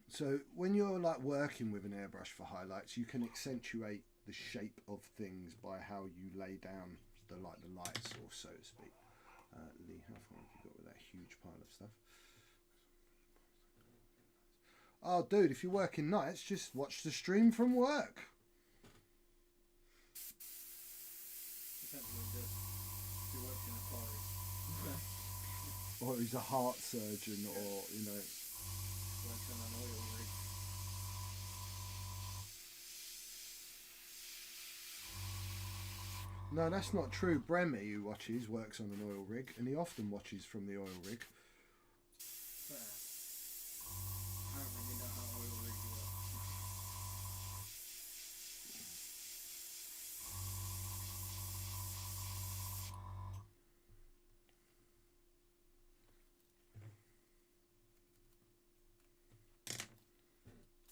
So when you're like working with an airbrush for highlights, you can accentuate the shape of things by how you lay down the light source, so to speak. Lee, how far have you got with that huge pile of stuff? Oh, dude, if you're working nights, just watch the stream from work. Depends what he does. If he works in a quarry. Or he's a heart surgeon, or, you know... Works on an oil rig. No, that's not true. Bremy, who watches, works on an oil rig, and he often watches from the oil rig. Fair. I don't really know how oil rigs work.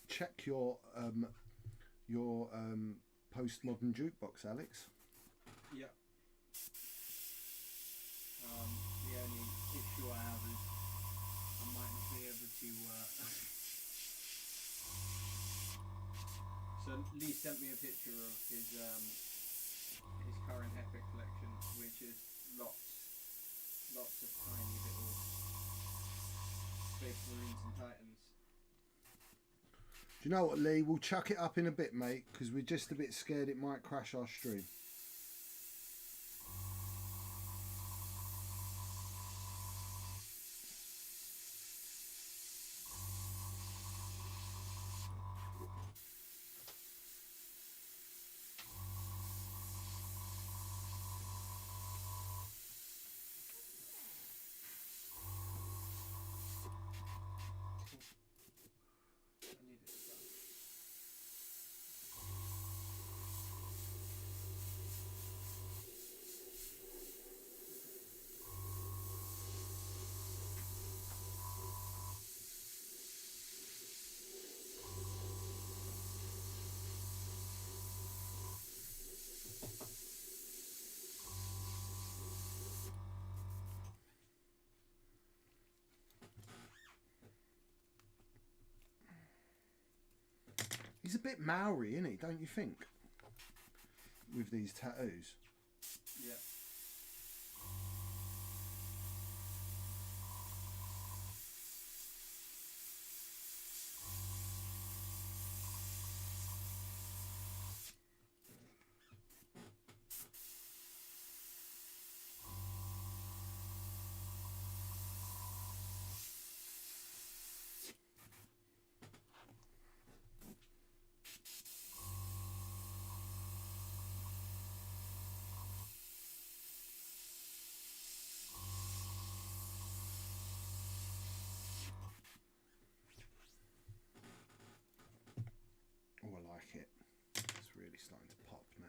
Check your postmodern jukebox, Alex. Yeah. The only issue I have is I might not be able to. So Lee sent me a picture of his current Epic collection, which is lots of tiny little Space Marines and Titans. Do you know what, Lee? We'll chuck it up in a bit, mate, because we're just a bit scared it might crash our stream. I need it done. He's a bit Maori, isn't he? Don't you think? With these tattoos. Yeah. starting to pop now.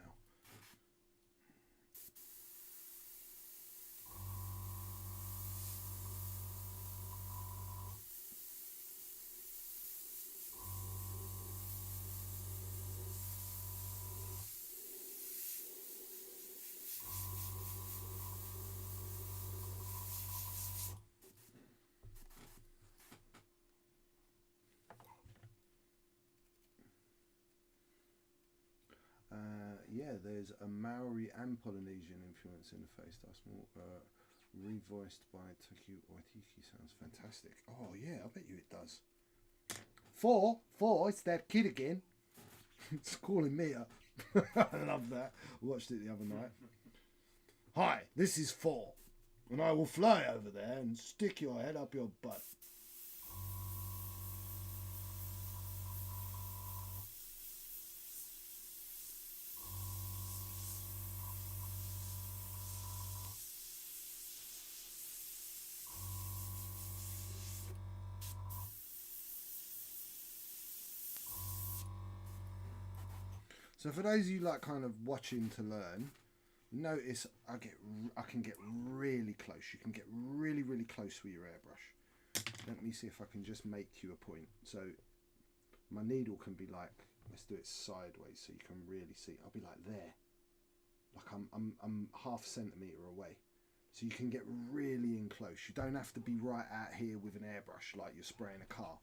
Yeah, there's a Maori and Polynesian influence in the face dust. Revoiced by Taki Waitiki. Sounds fantastic. Oh yeah, I bet you it does. Four, it's that kid again. It's calling me up. I love that. Watched it the other night. Hi, this is 4, and I will fly over there and stick your head up your butt. So for those of you like kind of watching to learn, notice I can get really close. You can get really, really close with your airbrush. Let me see if I can just make you a point. So my needle can be like, let's do it sideways so you can really see. I'll be like there, like I'm half a centimetre away. So you can get really in close. You don't have to be right out here with an airbrush like you're spraying a car.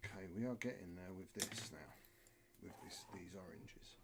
Okay, we are getting there with this now, with these oranges.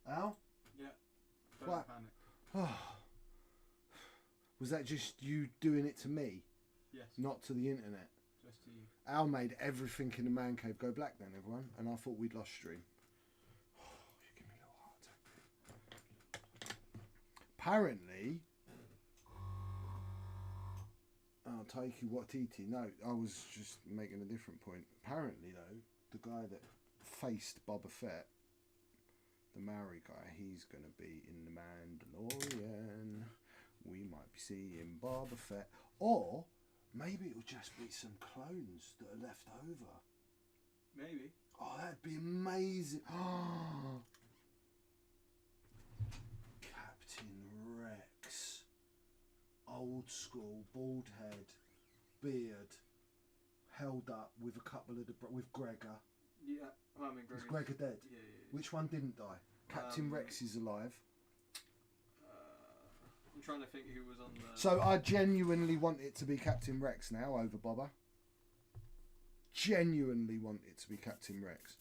Al? Yeah. Don't What? panic. Oh. Was that just you doing it to me? Yes. Not to the internet? Just to you. Al made everything in the man cave go black then, everyone, and I thought we'd lost stream. Oh, you give me a little heart attack. Apparently, Taiki Watiti. No, I was just making a different point. Apparently, though, the guy that faced Boba Fett, the Maori guy, he's going to be in the Mandalorian. We might be seeing Boba Fett, or maybe it'll just be some clones that are left over. Maybe. Oh, that'd be amazing. Captain Rex. Old school, bald head, beard, held up with a couple of with Gregor. Yeah, I mean, Is Gregor dead? Yeah. Which one didn't die? Captain Rex is alive. I'm trying to think who was on the... So I genuinely want it to be Captain Rex now over Boba. Genuinely want it to be Captain Rex.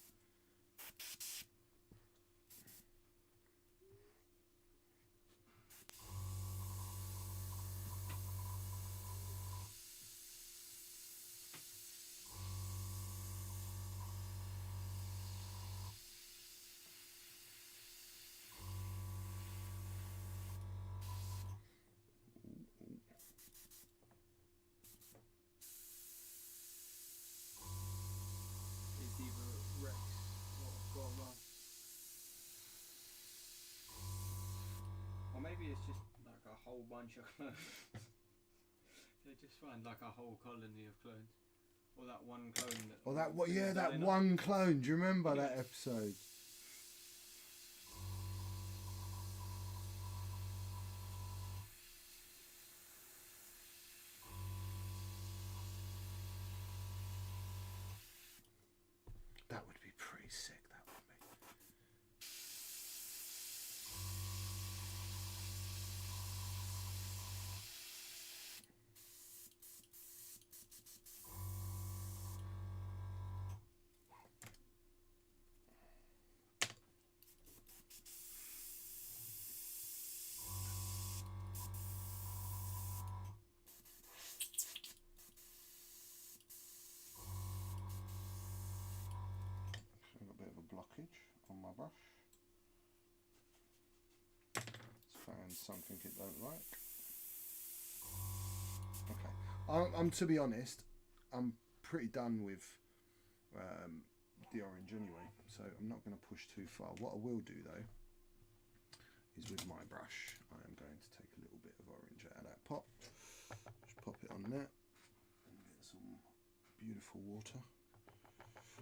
maybe it's just like a whole bunch of clones. They just find like a whole colony of clones, or that one clone. That one clone. Do you remember that episode? That would be pretty sick. That would be. I've got a bit of a blockage on my brush. It's found something it don't like. Okay, I'm to be honest, I'm pretty done with the orange anyway, so I'm not going to push too far. What I will do though is with my brush, I am going to take a little bit of orange out of that pot. Just pop it on there and get some beautiful water.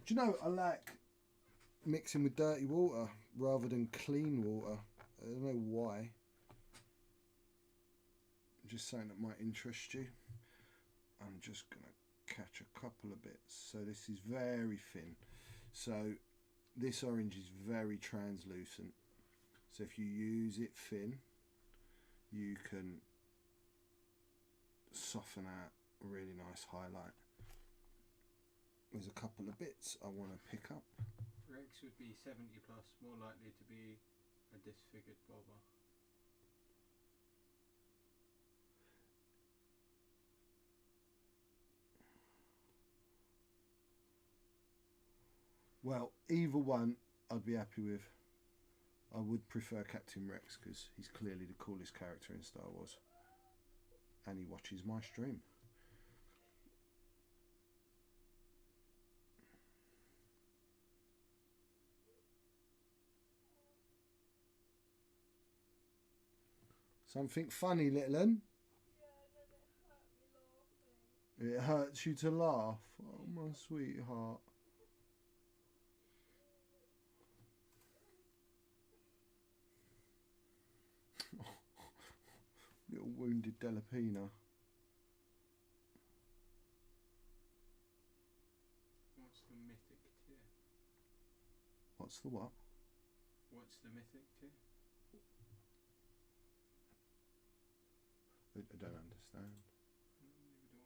Do you know, I like mixing with dirty water rather than clean water. I don't know why. Just saying that might interest you. I'm just going to catch a couple of bits. So this is very thin. So this orange is very translucent. So if you use it thin, you can soften out a really nice highlight. There's a couple of bits I want to pick up. Rex would be 70 plus, more likely to be a disfigured bobber. Well, either one I'd be happy with. I would prefer Captain Rex because he's clearly the coolest character in Star Wars. And he watches my stream. Something funny, little un? Yeah, it hurts you to laugh. Oh, my sweetheart. Little wounded Delapina. What's the mythic tier? What's the what? What's the mythic tier? I don't understand. Neither do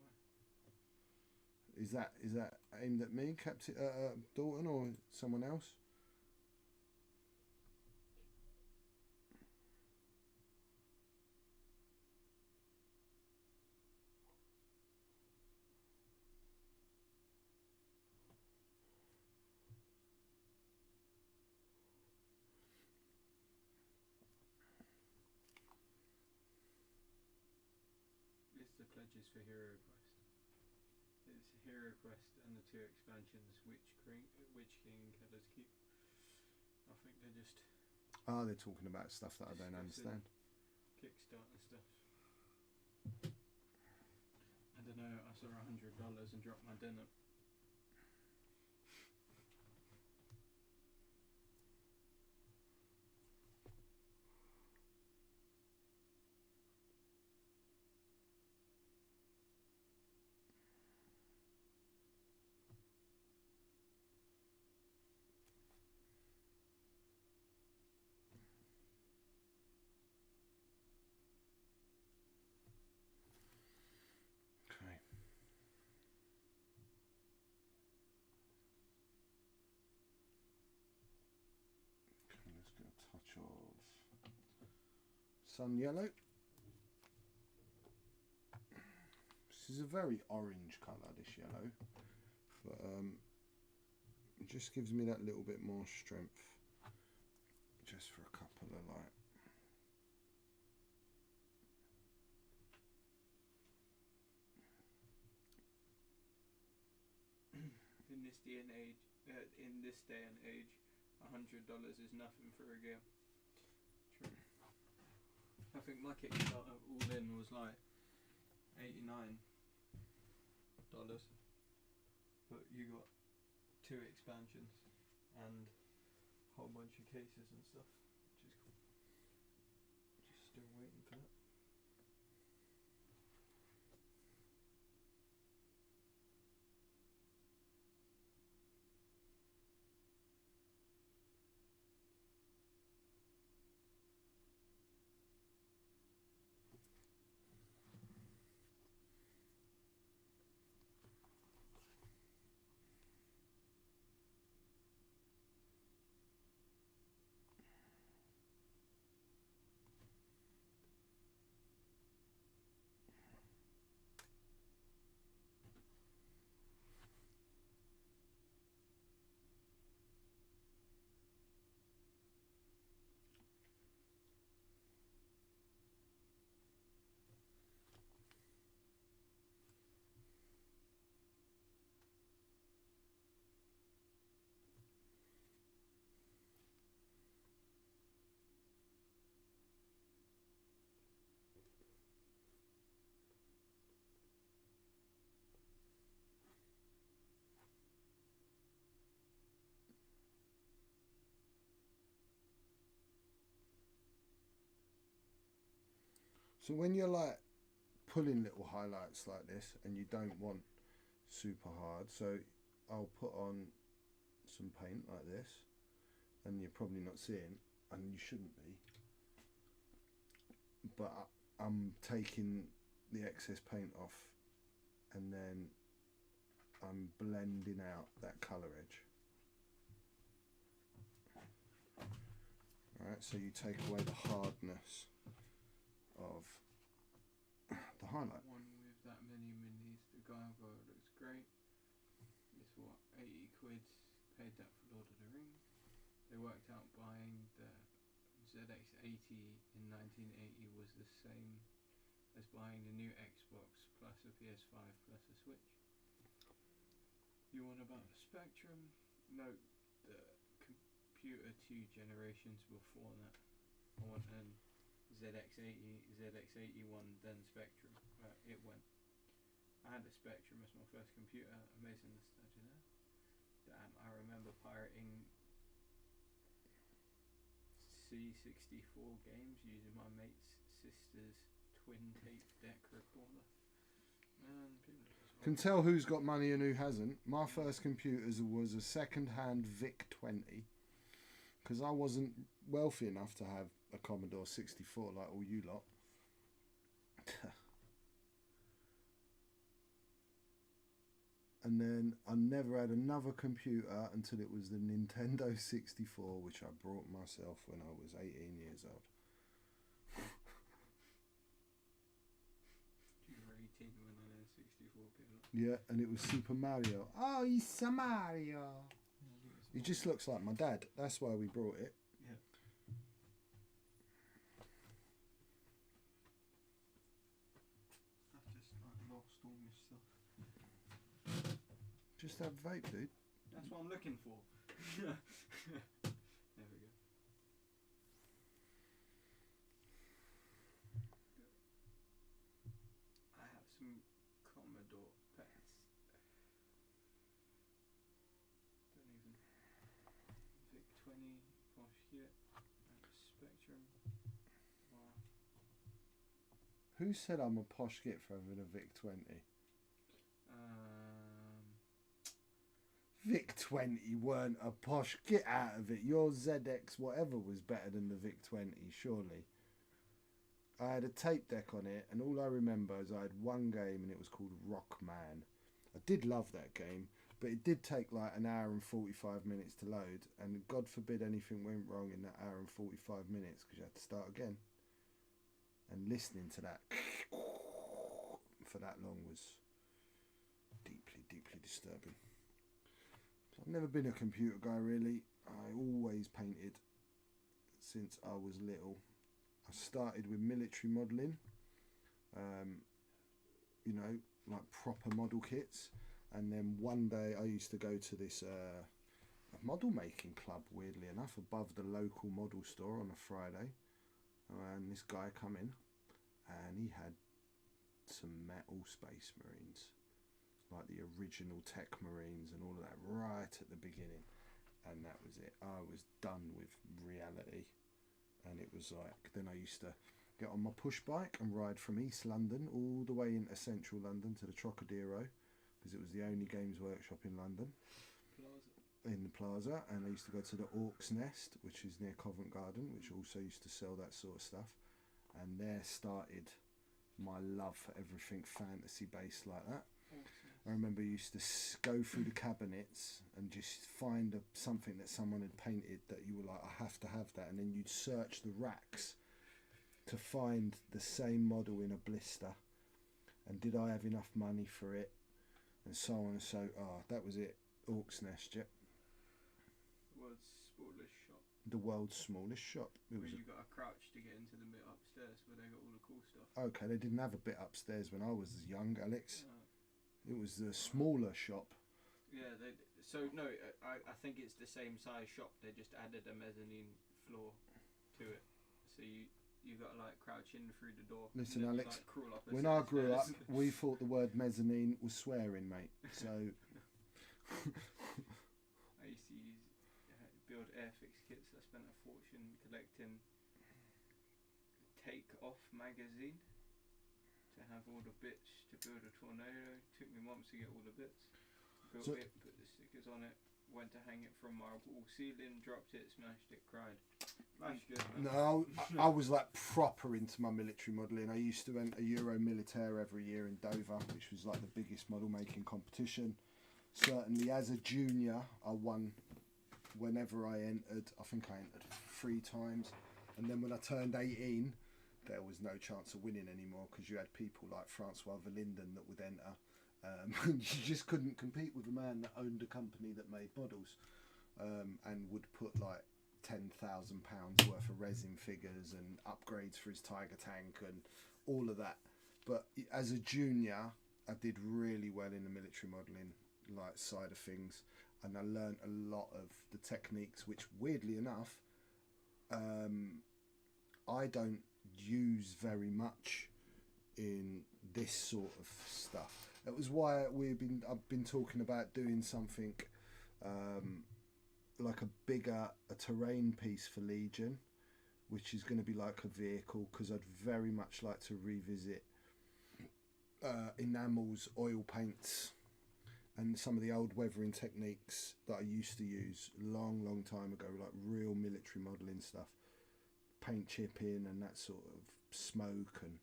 I. Is that aimed at me, Captain Dalton, or someone else? List the pledges for Hero Quest. It's Hero Quest and the 2 expansions, Witch King, Keller's Keep. I think they're just... Oh, they're talking about stuff that I don't understand. Kickstarter stuff. I don't know, I saw $100 and dropped my dinner. Okay. Let's get a touch of sun yellow. This is a very orange colour, this yellow, but it just gives me that little bit more strength, just for a couple of like. In this day and age, $100 is nothing for a game. True. I think my Kickstarter all in was like $89, but you got 2 expansions and a whole bunch of cases and stuff, which is cool. Just still waiting for that. So when you're like pulling little highlights like this and you don't want super hard, so I'll put on some paint like this, and you're probably not seeing, and you shouldn't be, but I'm taking the excess paint off and then I'm blending out that colour edge. Alright, so you take away the hardness of the highlight. One with that many minis, the gargoyle looks great. It's what, 80 quid, paid that for Lord of the Rings. They worked out buying the ZX80 in 1980 was the same as buying the new Xbox plus a PS5 plus a Switch. You want about the Spectrum? Note the computer 2 generations before that. I want an ZX80, ZX81, then Spectrum. It went. I had a Spectrum as my first computer. Amazing nostalgia there. Damn, I remember pirating C64 games using my mate's sister's twin tape deck recorder. Man, people just Can tell who's got money and who hasn't. My first computer was a second-hand VIC-20 because I wasn't wealthy enough to have a Commodore 64 like all you lot. And then I never had another computer until it was the Nintendo 64, which I bought myself when I was 18 years old. You were 18 when an N64 came up. Yeah, and it was Super Mario. Oh, he's a Mario. He just looks like my dad. That's why we brought it. Yeah. I've just lost all my stuff. Just have a vape, dude. That's what I'm looking for. There we go. I have some Commodore pets. Don't even. VIC-20, Posh Git, Spectrum. Wow. Who said I'm a posh git for having a VIC-20? VIC-20 weren't a posh. Get out of it. Your ZX whatever was better than the VIC-20, surely. I had a tape deck on it, and all I remember is I had one game, and it was called Rockman. I did love that game, but it did take like an hour and 45 minutes to load, and God forbid anything went wrong in that hour and 45 minutes, because you had to start again. And listening to that for that long was deeply, deeply disturbing. I've never been a computer guy really. I always painted since I was little. I started with military modelling, you know, like proper model kits, and then one day I used to go to this model making club, weirdly enough, above the local model store on a Friday. and this guy come in, and he had some metal Space Marines, like the original Tech Marines and all of that, right at the beginning. And that was it. I was done with reality. And it was like, then I used to get on my push bike and ride from East London all the way into central London to the Trocadero, because it was the only Games Workshop in London. In the plaza. And I used to go to the Orc's Nest, which is near Covent Garden, which also used to sell that sort of stuff. And there started my love for everything fantasy based like that. I remember I used to go through the cabinets and just find something that someone had painted that you were like, I have to have that. And then you'd search the racks to find the same model in a blister. And did I have enough money for it? And so on and so, that was it. Orc's Nest, yep. World's smallest shop. The world's smallest shop. It was you got to crouch to get into the bit upstairs where they got all the cool stuff. Okay, they didn't have a bit upstairs when I was young, Alex. It was the smaller shop. Yeah, I think it's the same size shop. They just added a mezzanine floor to it, so you got to like crouch in through the door. Listen, and then Alex, you, like, crawl up when I grew up, we thought the word mezzanine was swearing, mate. So I used to build airfix kits. I spent a fortune collecting Take Off magazine to have all the bits to build a tornado. Took me months to get all the bits. Built it, put the stickers on it, went to hang it from my wall ceiling, dropped it, smashed it, cried. That's good, man. No, I was like proper into my military modelling. I used to enter Euro Militaire every year in Dover, which was like the biggest model making competition. Certainly as a junior, I won whenever I entered. I think I entered 3 times. And then when I turned 18, there was no chance of winning anymore, because you had people like Francois Verlinden that would enter. You just couldn't compete with a man that owned a company that made models, and would put like £10,000 worth of resin figures and upgrades for his Tiger tank and all of that. But as a junior, I did really well in the military modelling like side of things, and I learned a lot of the techniques, which weirdly enough, I don't use very much in this sort of stuff. That was why I've been talking about doing something like a terrain piece for Legion, which is going to be like a vehicle, because I'd very much like to revisit enamels, oil paints, and some of the old weathering techniques that I used to use long time ago, like real military modelling stuff, paint chipping and that sort of smoke and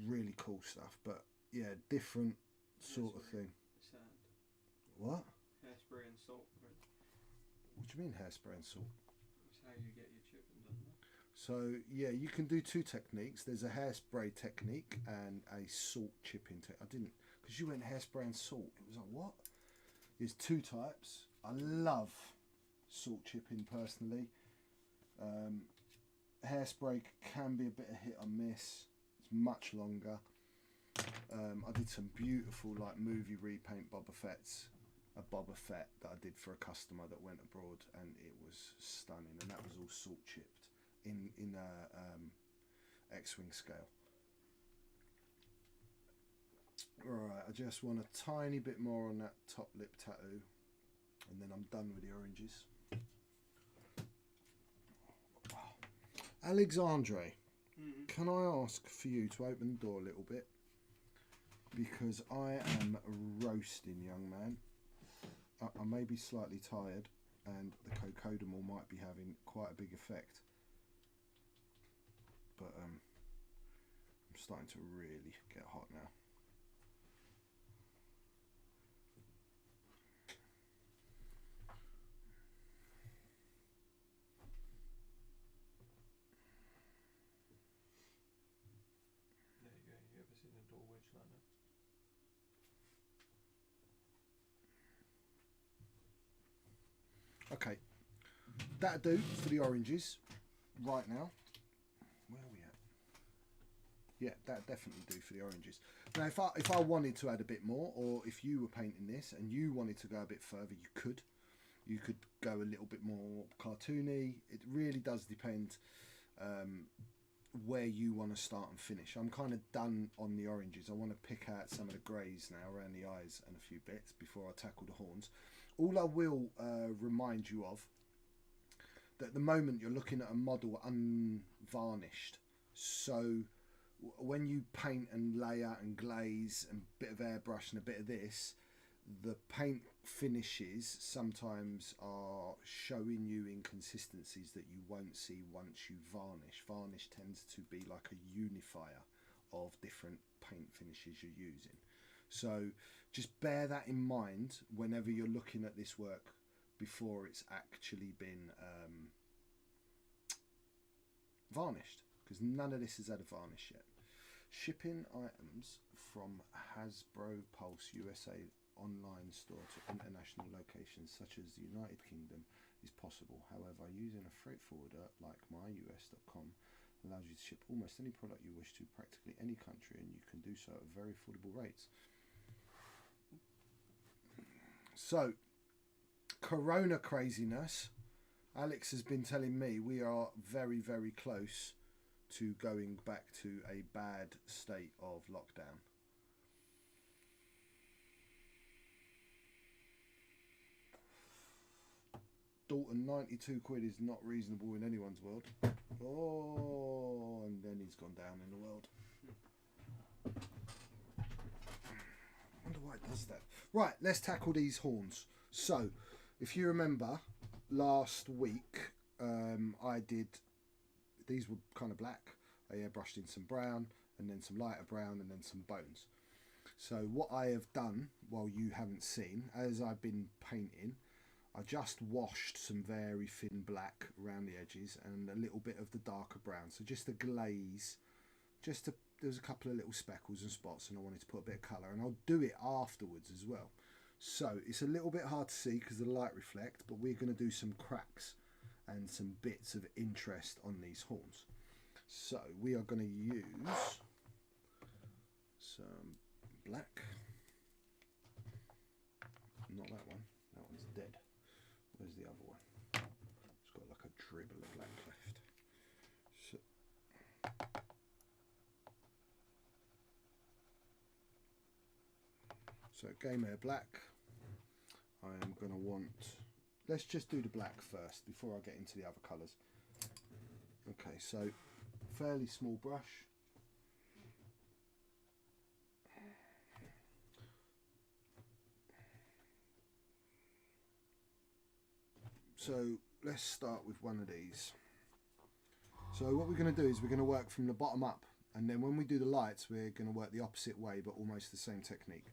really cool stuff. But yeah, different sort of thing. Sand. What? Hairspray and salt. Right? What do you mean hairspray and salt? That's how you get your chipping done. Right? So yeah, you can do 2 techniques. There's a hairspray technique and a salt chipping technique. I didn't, because you went hairspray and salt. It was like, what? There's 2 types. I love salt chipping personally. Hairspray can be a bit of hit or miss. It's much longer. I did some beautiful like movie repaint Boba Fett's. A Boba Fett that I did for a customer that went abroad, and it was stunning. And that was all salt chipped in a X-wing scale. Right, I just want a tiny bit more on that top lip tattoo, and then I'm done with the oranges. Alexandre, can I ask for you to open the door a little bit? Because I am roasting, young man. I may be slightly tired, and the cocodamol might be having quite a big effect. But I'm starting to really get hot now. There you go. You ever seen a door wedge like that? Okay, that'll do for the oranges right now. Where are we at? Yeah, that'll definitely do for the oranges. Now, if I wanted to add a bit more, or if you were painting this and you wanted to go a bit further, you could. You could go a little bit more cartoony. It really does depend where you want to start and finish. I'm kind of done on the oranges. I want to pick out some of the greys now around the eyes and a few bits before I tackle the horns. All I will remind you of, that at the moment you're looking at a model unvarnished. So when you paint and lay out and glaze and a bit of airbrush and a bit of this, the paint finishes sometimes are showing you inconsistencies that you won't see once you varnish. Varnish tends to be like a unifier of different paint finishes you're using. So just bear that in mind whenever you're looking at this work before it's actually been varnished, because none of this has had a varnish yet. Shipping items from Hasbro Pulse USA online store to international locations such as the United Kingdom is possible. However, using a freight forwarder like myus.com allows you to ship almost any product you wish to practically any country, and you can do so at very affordable rates. So, Corona craziness. Alex has been telling me we are very, very close to going back to a bad state of lockdown. Dalton, 92 quid is not reasonable in anyone's world. Oh, and then he's gone down in the world. I wonder why it does that. Right, let's tackle these horns. So, if you remember, last week I did, these were kind of black. I airbrushed in some brown, and then some lighter brown, and then some bones. So what I have done, while you haven't seen, as I've been painting, I just washed some very thin black around the edges and a little bit of the darker brown. So just a glaze, there's a couple of little speckles and spots, and I wanted to put a bit of colour, and I'll do it afterwards as well. So it's a little bit hard to see because the light reflect, but we're going to do some cracks and some bits of interest on these horns. So we are going to use some black. Not that one. That one's dead. Where's the other one? It's got like a dribble of black left. So Game Air black. I am going to want... Let's just do the black first before I get into the other colours. Okay, so fairly small brush. So let's start with one of these. So what we're going to do is we're going to work from the bottom up, and then when we do the lights we're going to work the opposite way but almost the same technique.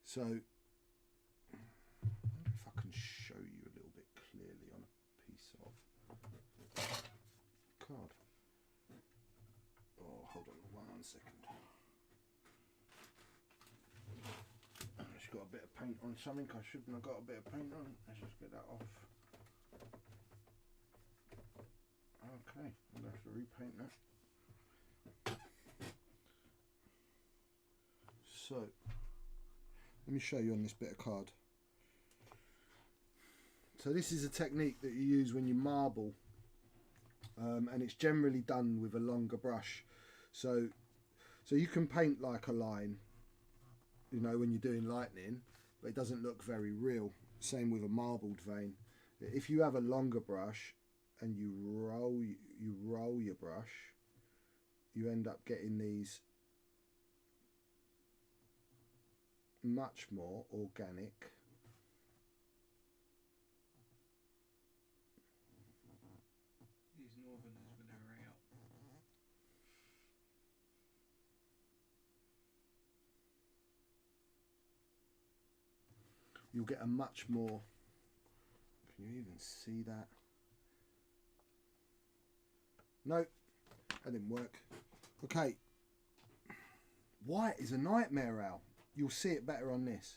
So I wonder if I can show you a little bit clearly on a piece of card. Oh, hold on 1 second. I've just got a bit of paint on something I shouldn't have got a bit of paint on. Let's just get that off. Okay, I'm going to have to repaint that. So, let me show you on this bit of card. So this is a technique that you use when you marble, and it's generally done with a longer brush. So you can paint like a line, you know, when you're doing lightning, but it doesn't look very real. Same with a marbled vein. If you have a longer brush and you roll your brush, you end up getting these much more organic These northerners with their ray up. you'll get a much more, can you even see that? No, that didn't work. Okay, white is a nightmare, Al. You'll see it better on this.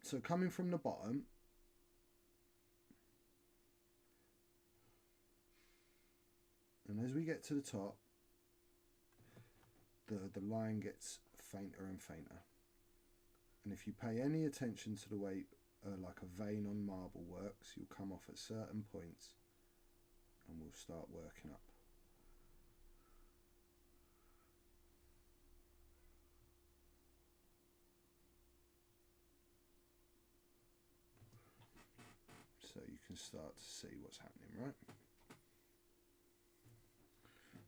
So coming from the bottom, and as we get to the top, the line gets fainter and fainter. And if you pay any attention to the way like a vein on marble works, you'll come off at certain points and we'll start working up. So you can start to see what's happening, right?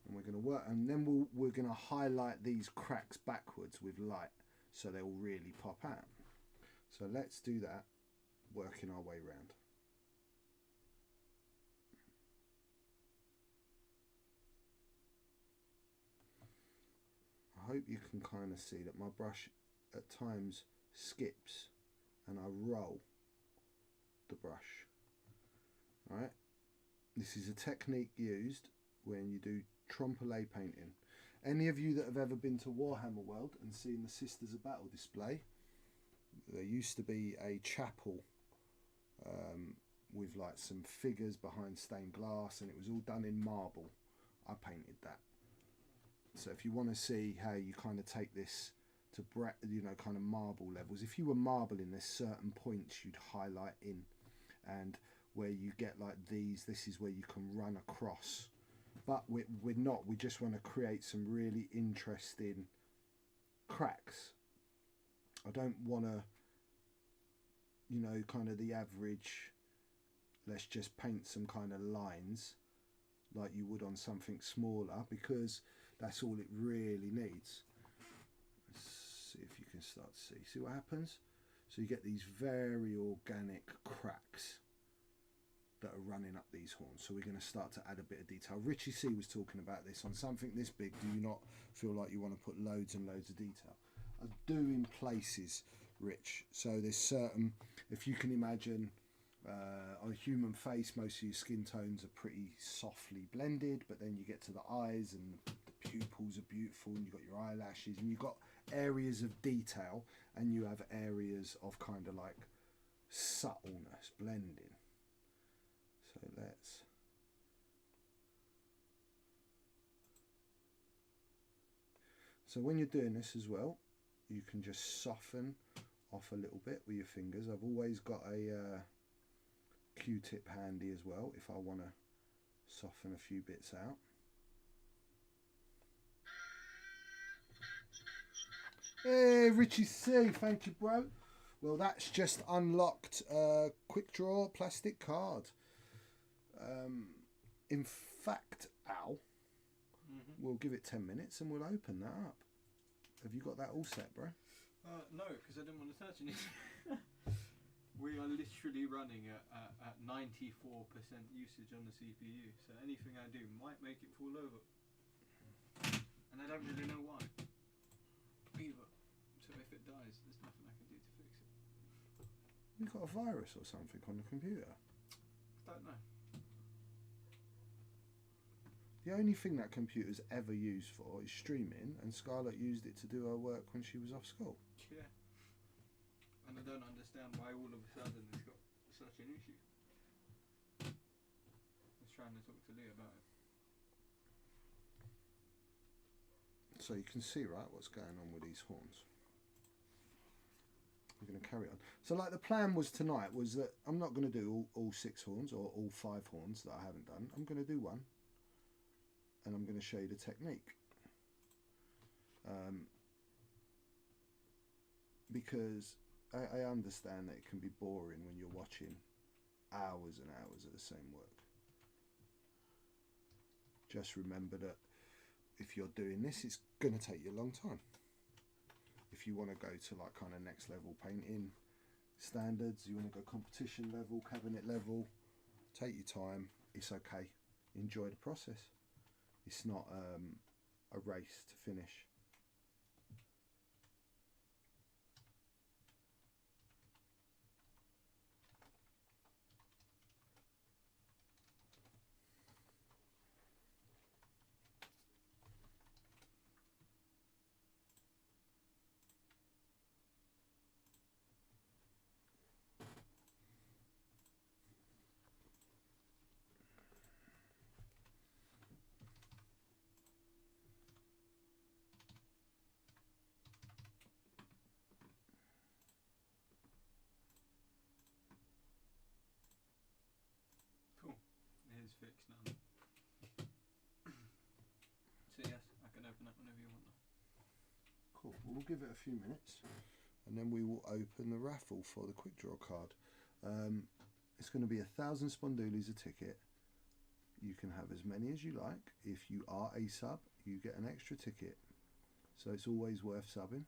And we're going to work, and then we're going to highlight these cracks backwards with light so they'll really pop out. So let's do that, working our way round. I hope you can kind of see that my brush at times skips and I roll the brush. All right, this is a technique used when you do trompe-l'oeil painting. Any of you that have ever been to Warhammer World and seen the Sisters of Battle display, there used to be a chapel with like some figures behind stained glass, and it was all done in marble. I painted that. So if you want to see how you kind of take this to kind of marble levels, if you were marbling, there's certain points you'd highlight in, and where you get like these, this is where you can run across. But we're not, we just want to create some really interesting cracks. I don't want to, kind of the average, let's just paint some kind of lines like you would on something smaller, because that's all it really needs. Let's see if you can start to see what happens. So you get these very organic cracks that are running up these horns. So we're going to start to add a bit of detail. Richie C was talking about this. On something this big, do you not feel like you want to put loads and loads of detail? I do in places, Rich. So there's certain, if you can imagine, on a human face, most of your skin tones are pretty softly blended, but then you get to the eyes and the pupils are beautiful, and you've got your eyelashes, and you've got areas of detail, and you have areas of kind of like subtleness, blending. So let's, so when you're doing this as well, you can just soften off a little bit with your fingers. I've always got a Q-tip handy as well if I want to soften a few bits out. Hey Richie C, thank you bro. Well, that's just unlocked a quick draw plastic card. In fact, Al, we'll give it 10 minutes and we'll open that up. Have you got that all set, bro? No, because I didn't want to touch anything. We are literally running at 94% usage on the CPU, so anything I do might make it fall over. And I don't really know why either. So if it dies, there's nothing I can do to fix it. We got a virus or something on the computer? I don't know. The only thing that computer's ever used for is streaming, and Scarlett used it to do her work when she was off school. Yeah. And I don't understand why all of a sudden it's got such an issue. I was trying to talk to Lee about it. So you can see, right, what's going on with these horns. We're going to carry on. So like the plan was tonight was that I'm not going to do all 6 horns or all 5 horns that I haven't done. I'm going to do one, and I'm going to show you the technique. Because I understand that it can be boring when you're watching hours and hours of the same work. Just remember that if you're doing this, it's going to take you a long time. If you want to go to like kind of next level painting standards, you want to go competition level, cabinet level, take your time. It's okay. Enjoy the process. It's not a race to finish. Cool. It is fixed now. we'll give it a few minutes, and then we will open the raffle for the quick draw card. It's going to be 1,000 spondoolies a ticket. You can have as many as you like. If you are a sub, you get an extra ticket. So it's always worth subbing.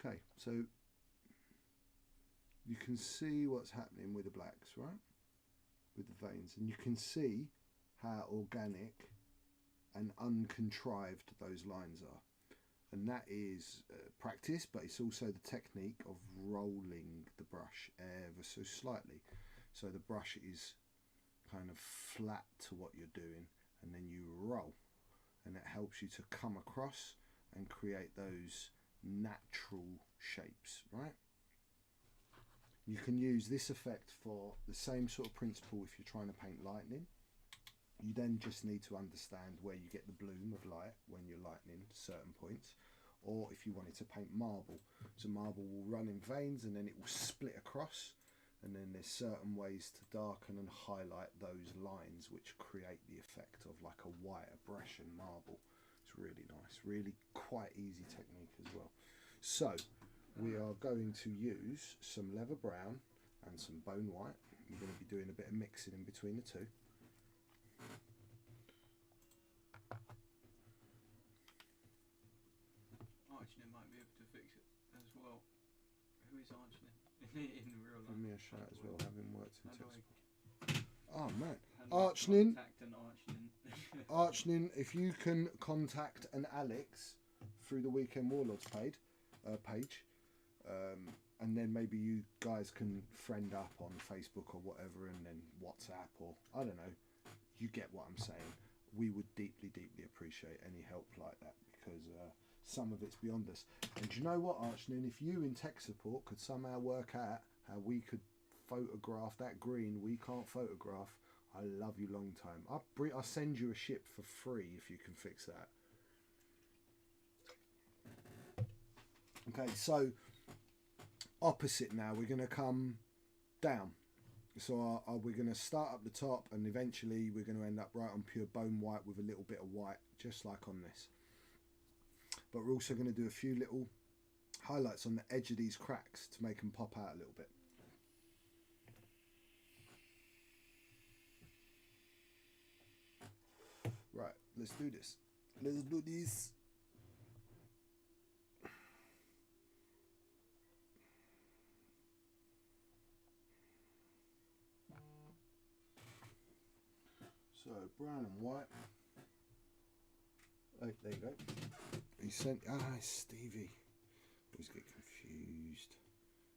Okay, so you can see what's happening with the blacks, right? With the veins, and you can see how organic and uncontrived those lines are. And that is practice, but it's also the technique of rolling the brush ever so slightly. So the brush is kind of flat to what you're doing, and then you roll, and it helps you to come across and create those natural shapes, right? You can use this effect for the same sort of principle if you're trying to paint lightning. You then just need to understand where you get the bloom of light when you're lightning certain points, or if you wanted to paint marble. So marble will run in veins and then it will split across, and then there's certain ways to darken and highlight those lines which create the effect of like a white abrasion marble. It's really nice, really quite easy technique as well. So we are going to use some leather brown and some bone white. We're going to be doing a bit of mixing in between the two. Archnin might be able to fix it as well. Who is Archnin in real life? Give me a shout as well, having worked in textile. Oh man, Archnin. Archnin, if you can contact an Alex through the Weekend Warlords page, and then maybe you guys can friend up on Facebook or whatever, and then WhatsApp, or I don't know, you get what I'm saying. We would deeply, deeply appreciate any help like that, because some of it's beyond us. And do you know what, Archnin, if you in tech support could somehow work out how we could photograph that green we can't photograph, I love you long time. I'll send you a ship for free if you can fix that. Okay, so opposite now, we're going to come down. So we're going to start up the top, and eventually we're going to end up right on pure bone white with a little bit of white, just like on this. But we're also going to do a few little highlights on the edge of these cracks to make them pop out a little bit. Right, let's do this. Let's do this. So brown and white. Oh, there you go. He sent. Stevie. Always get confused.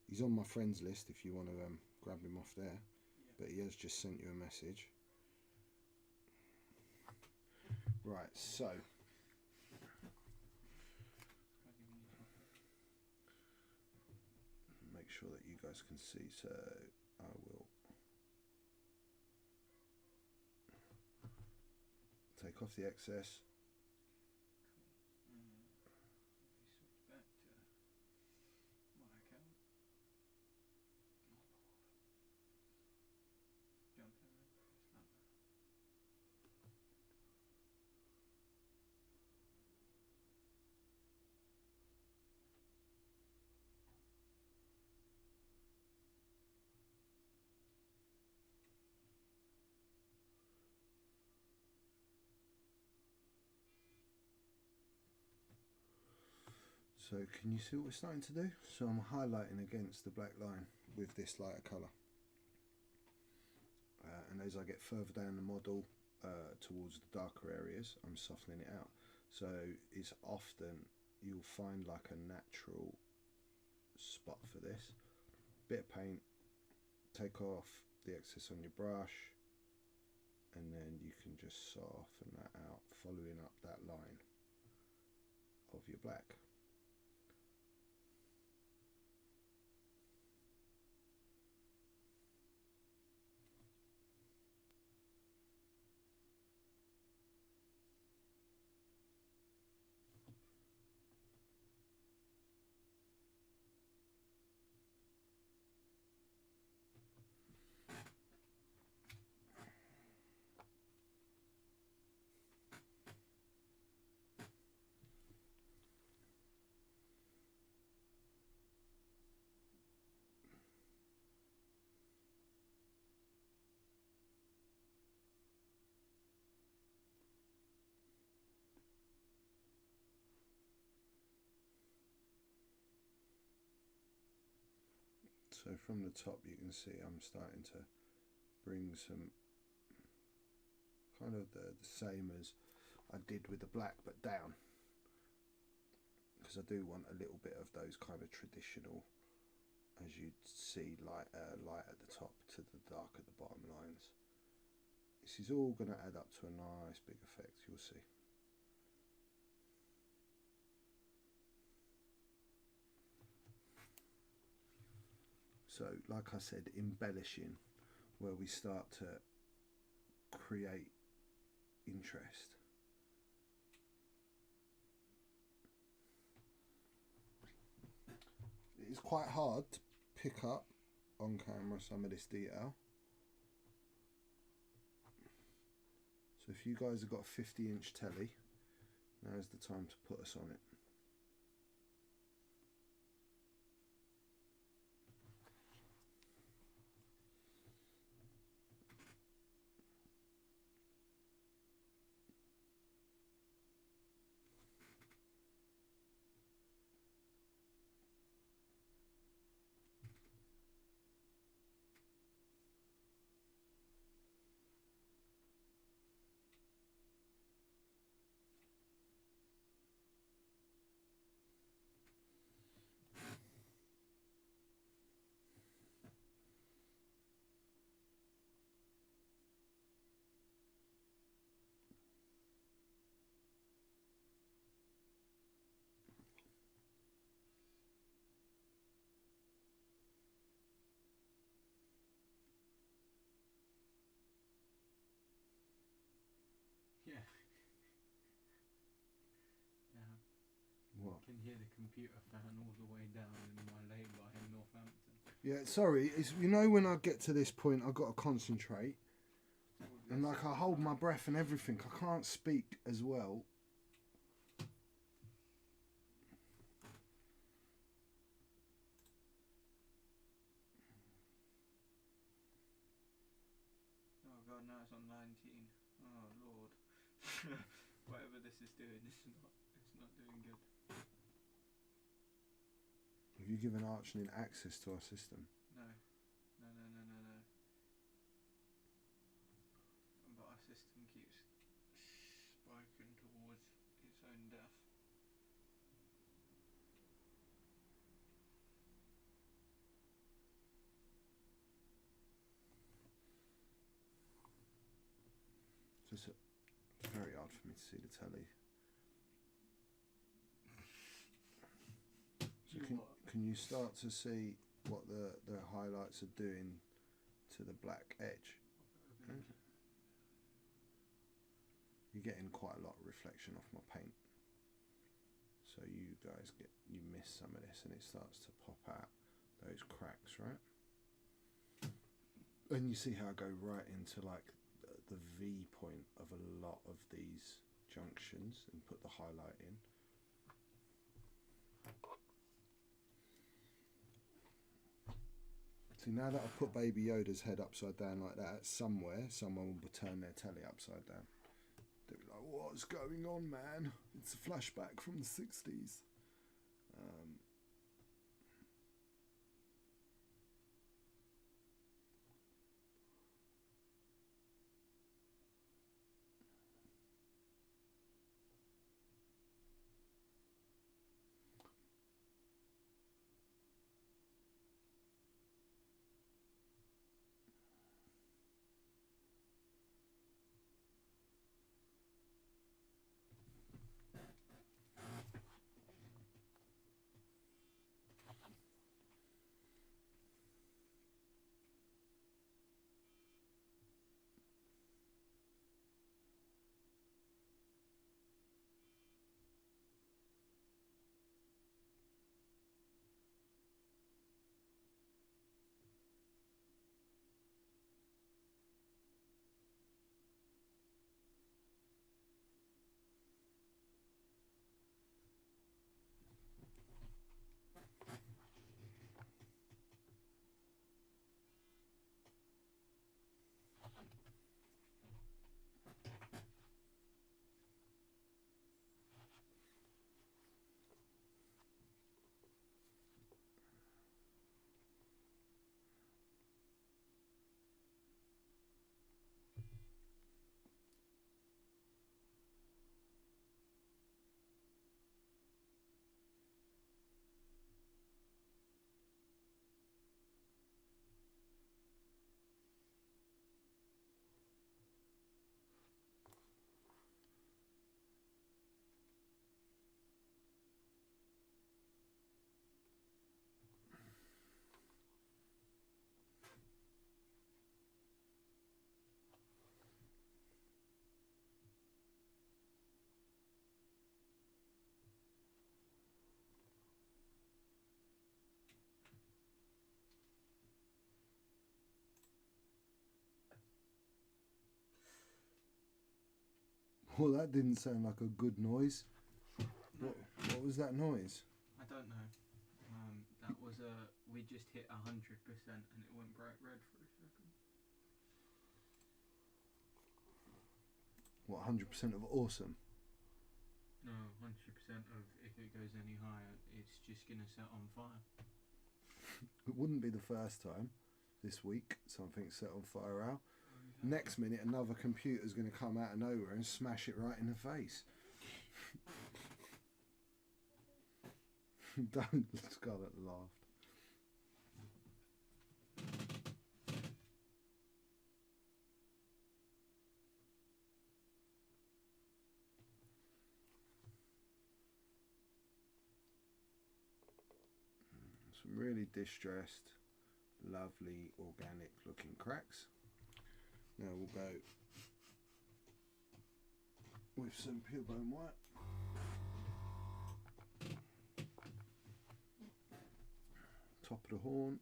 He's on my friends list if you want to grab him off there. Yeah. But he has just sent you a message. Right, so make sure that you guys can see. So I will take off the excess. Switch back to my account. Jumping around the place like that. So can you see what we're starting to do? So I'm highlighting against the black line with this lighter colour. And as I get further down the model towards the darker areas, I'm softening it out. So it's often, you'll find like a natural spot for this. Bit of paint, take off the excess on your brush, and then you can just soften that out, following up that line of your black. So from the top you can see I'm starting to bring some kind of the same as I did with the black, but down, because I do want a little bit of those kind of traditional, as you'd see, light at the top to the dark at the bottom lines. This is all going to add up to a nice big effect, you'll see. So like I said, embellishing, where we start to create interest. It's quite hard to pick up on camera some of this detail. So if you guys have got a 50-inch telly, now's the time to put us on it. Yeah. What? I can hear the computer fan all the way down in my lay-by in Northampton. Yeah, sorry, it's, you know, when I get to this point I've got to concentrate, and like I hold my breath and everything, I can't speak as well. Oh god, now it's on 19. Oh lord. Whatever this is doing, it's not doing good. Have you given Archning access to our system? No. But our system keeps spiking towards its own death. It's very hard for me to see the telly. So can you start to see what the highlights are doing to the black edge? Okay. You're getting quite a lot of reflection off my paint, so you guys miss some of this and it starts to pop out those cracks, right? And you see how I go right into like the V point of a lot of these junctions and put the highlight in. See, now that I've put Baby Yoda's head upside down like that, somewhere someone will turn their telly upside down. They'll be like, what's going on, man? It's a flashback from the 60s. Well, that didn't sound like a good noise. No, What was that noise? I don't know. That was we just hit 100% and it went bright red for a second. What, 100% of awesome? No, 100% of if it goes any higher, it's just gonna set on fire. It wouldn't be the first time this week something set on fire out. Exactly. Next minute, another computer's going to come out of nowhere and smash it right in the face. Don't, Scarlett laughed. Some really distressed, lovely, organic looking cracks. Now we'll go with some pure bone white. Top of the horn.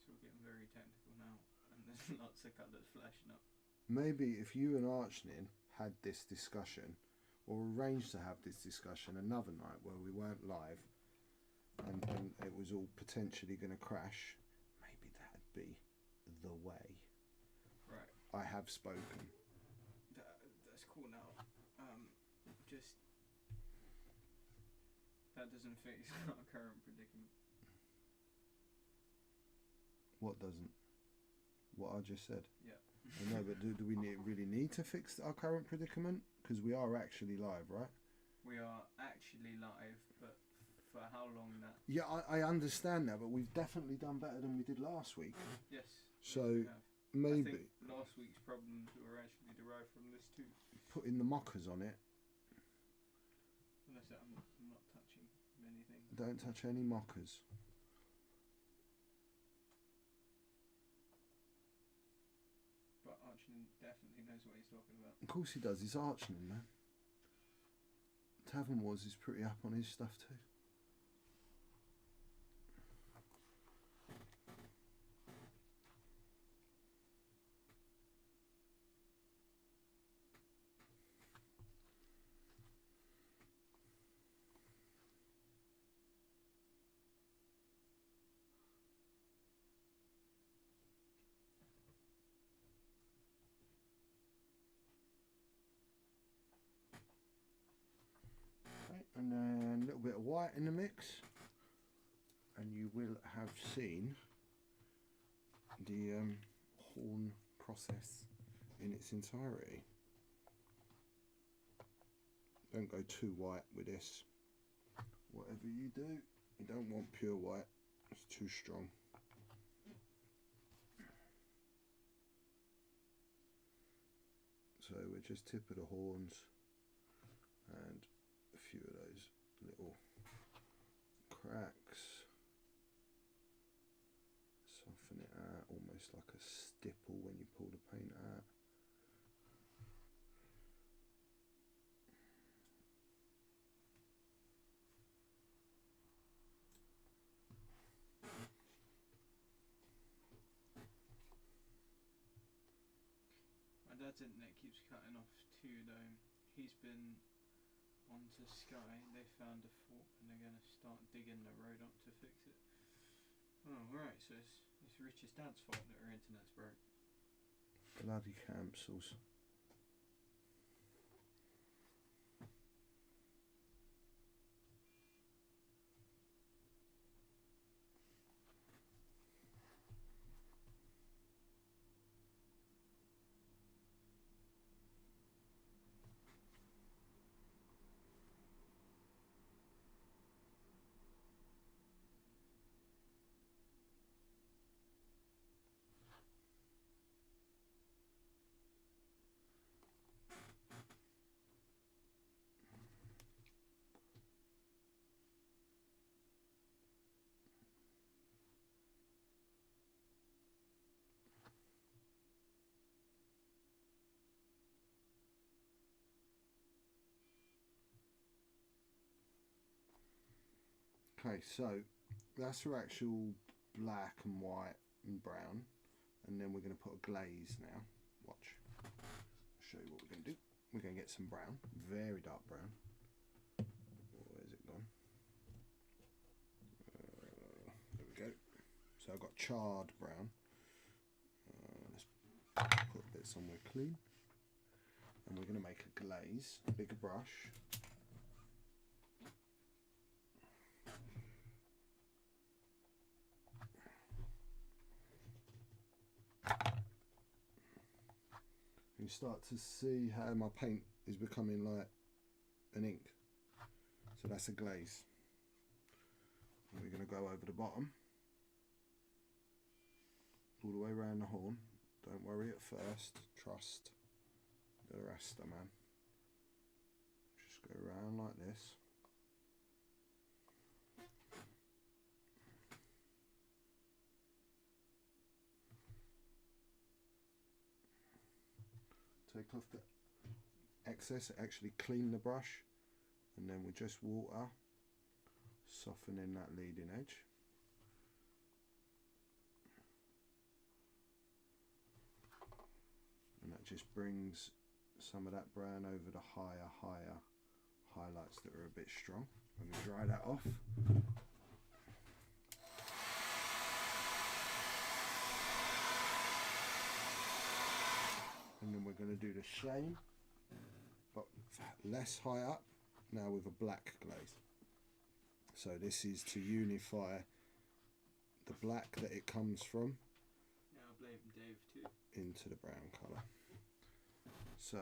So we're getting very technical now, and there's lots of colours flashing up. Maybe if you and Archnin had this discussion, or arranged to have this discussion another night where we weren't live, and it was all potentially going to crash, maybe that'd be the way. Right. I have spoken. That's cool now. Just that doesn't fix our current predicament. What doesn't? What I just said? Yeah. I know, but do we really need to fix our current predicament? Because we are actually live, right? We are actually live, but for how long that? Yeah, I understand that, but we've definitely done better than we did last week. Yes. So yes, we have. I maybe think last week's problems were actually derived from this too. putting the mockers on it. Unless I'm not touching many things. Don't touch any mockers. But Archie definitely knows what he's talking about. Of course he does. He's Archman, man. Tavern Wars is pretty up on his stuff too. And then a little bit of white in the mix, and you will have seen the horn process in its entirety. Don't go too white with this. Whatever you do, you don't want pure white, it's too strong. So we're just tip of the horns and a few of those little cracks. Soften it out, almost like a stipple when you pull the paint out. My dad's internet keeps cutting off too though. He's been onto Sky, they found a fault and they're going to start digging the road up to fix it. Oh right, so it's Rich's dad's fault that her internet's broke. Bloody cancels. Okay, so that's your actual black and white and brown, and then we're going to put a glaze now. Watch. I'll show you what we're going to do. We're going to get some brown, very dark brown. Where's it gone? There we go. So I've got charred brown. Let's put a bit somewhere clean. And we're going to make a glaze, a bigger brush. You start to see how my paint is becoming like an ink. So that's a glaze. And we're going to go over the bottom, all the way around the horn. Don't worry at first, trust the rest, man. Just go around like this. Take off the excess, actually clean the brush, and then with just water, softening that leading edge. And that just brings some of that brown over the higher highlights that are a bit strong. Let me dry that off. And then we're going to do the same, but less high up, now with a black glaze. So this is to unify the black that it comes from, Yeah, I'll blame Dave too, into the brown colour. So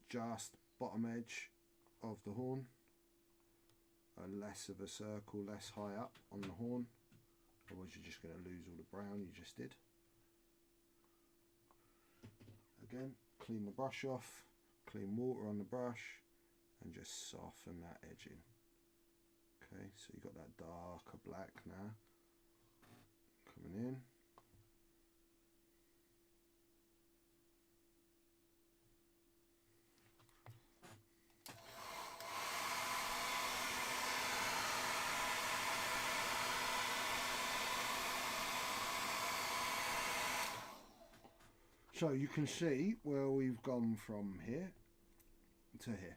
just bottom edge of the horn, less of a circle, less high up on the horn, otherwise you're just going to lose all the brown you just did. Again, clean the brush off, clean water on the brush, and just soften that edging. Okay, so you've got that darker black now coming in. So you can see where we've gone from here to here.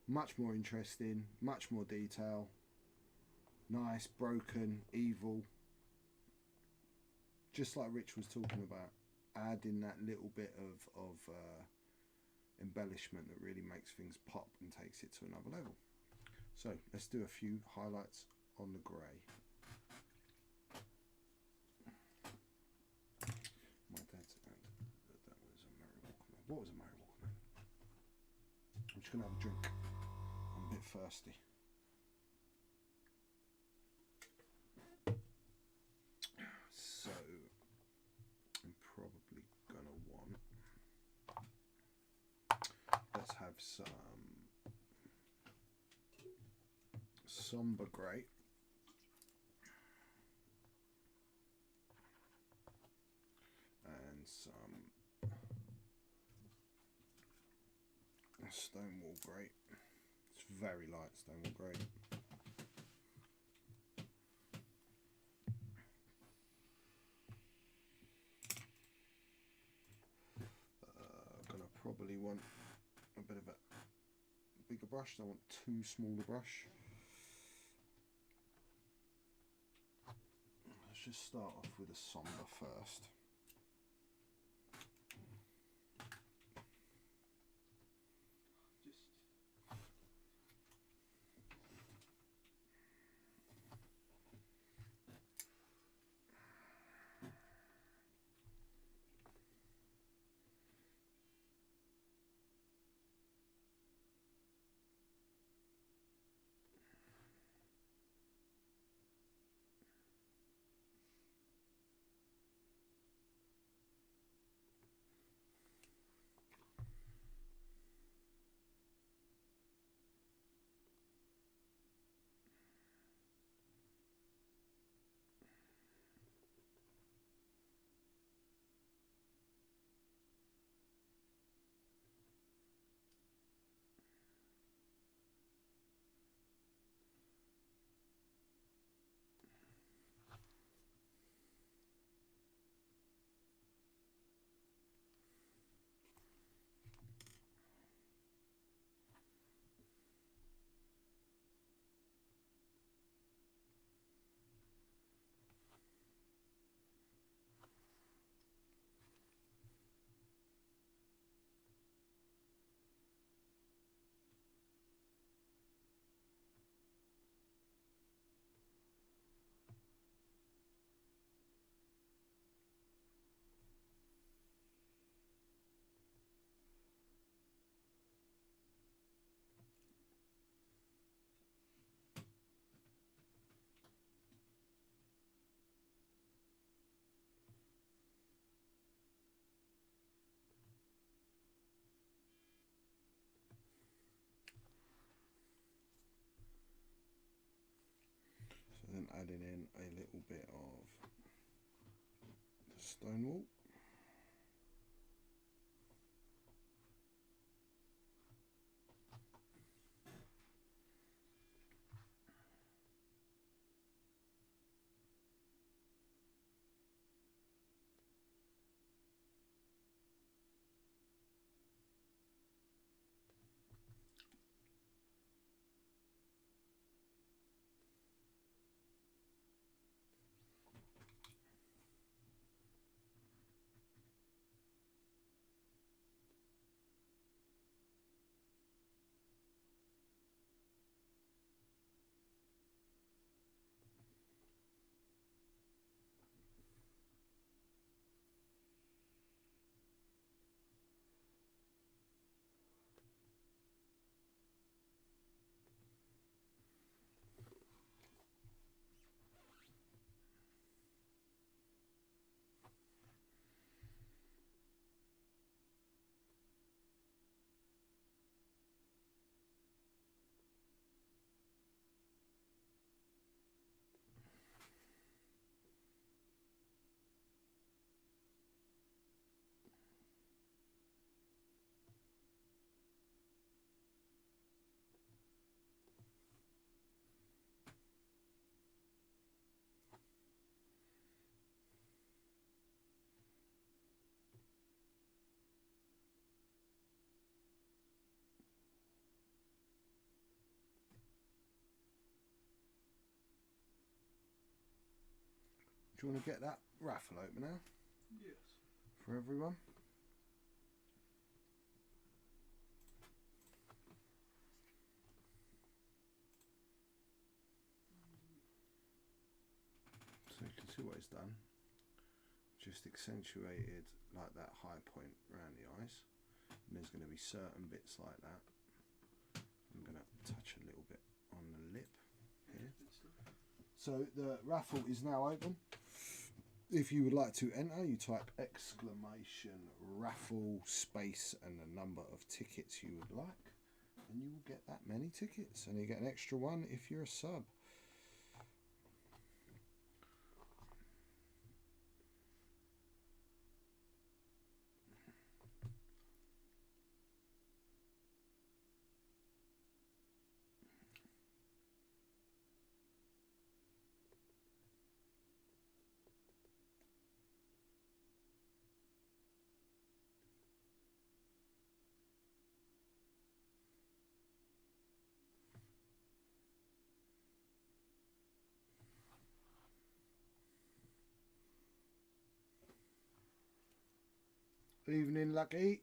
Much more interesting, much more detail, nice, broken, evil. Just like Rich was talking about, adding that little bit of embellishment that really makes things pop and takes it to another level. So let's do a few highlights on the grey. My dad's that was a Merry Walker. What was a Merry Walker? I'm just gonna have a drink. I'm a bit thirsty. So I'm probably gonna want, let's have some somber grey. And some Stonewall grey. It's very light Stonewall grey. Gonna probably want a bit of a bigger brush. I want too small a brush. Let's just start off with a somber first. adding in a little bit of stone wool. Do you want to get that raffle open now? Yes. For everyone? So you can see what it's done. Just accentuated like that high point around the eyes. And there's going to be certain bits like that. I'm going to touch a little bit on the lip here. So the raffle is now open. If you would like to enter, you type exclamation raffle space and the number of tickets you would like, and you will get that many tickets, and you get an extra one if you're a sub. Evening, Lucky.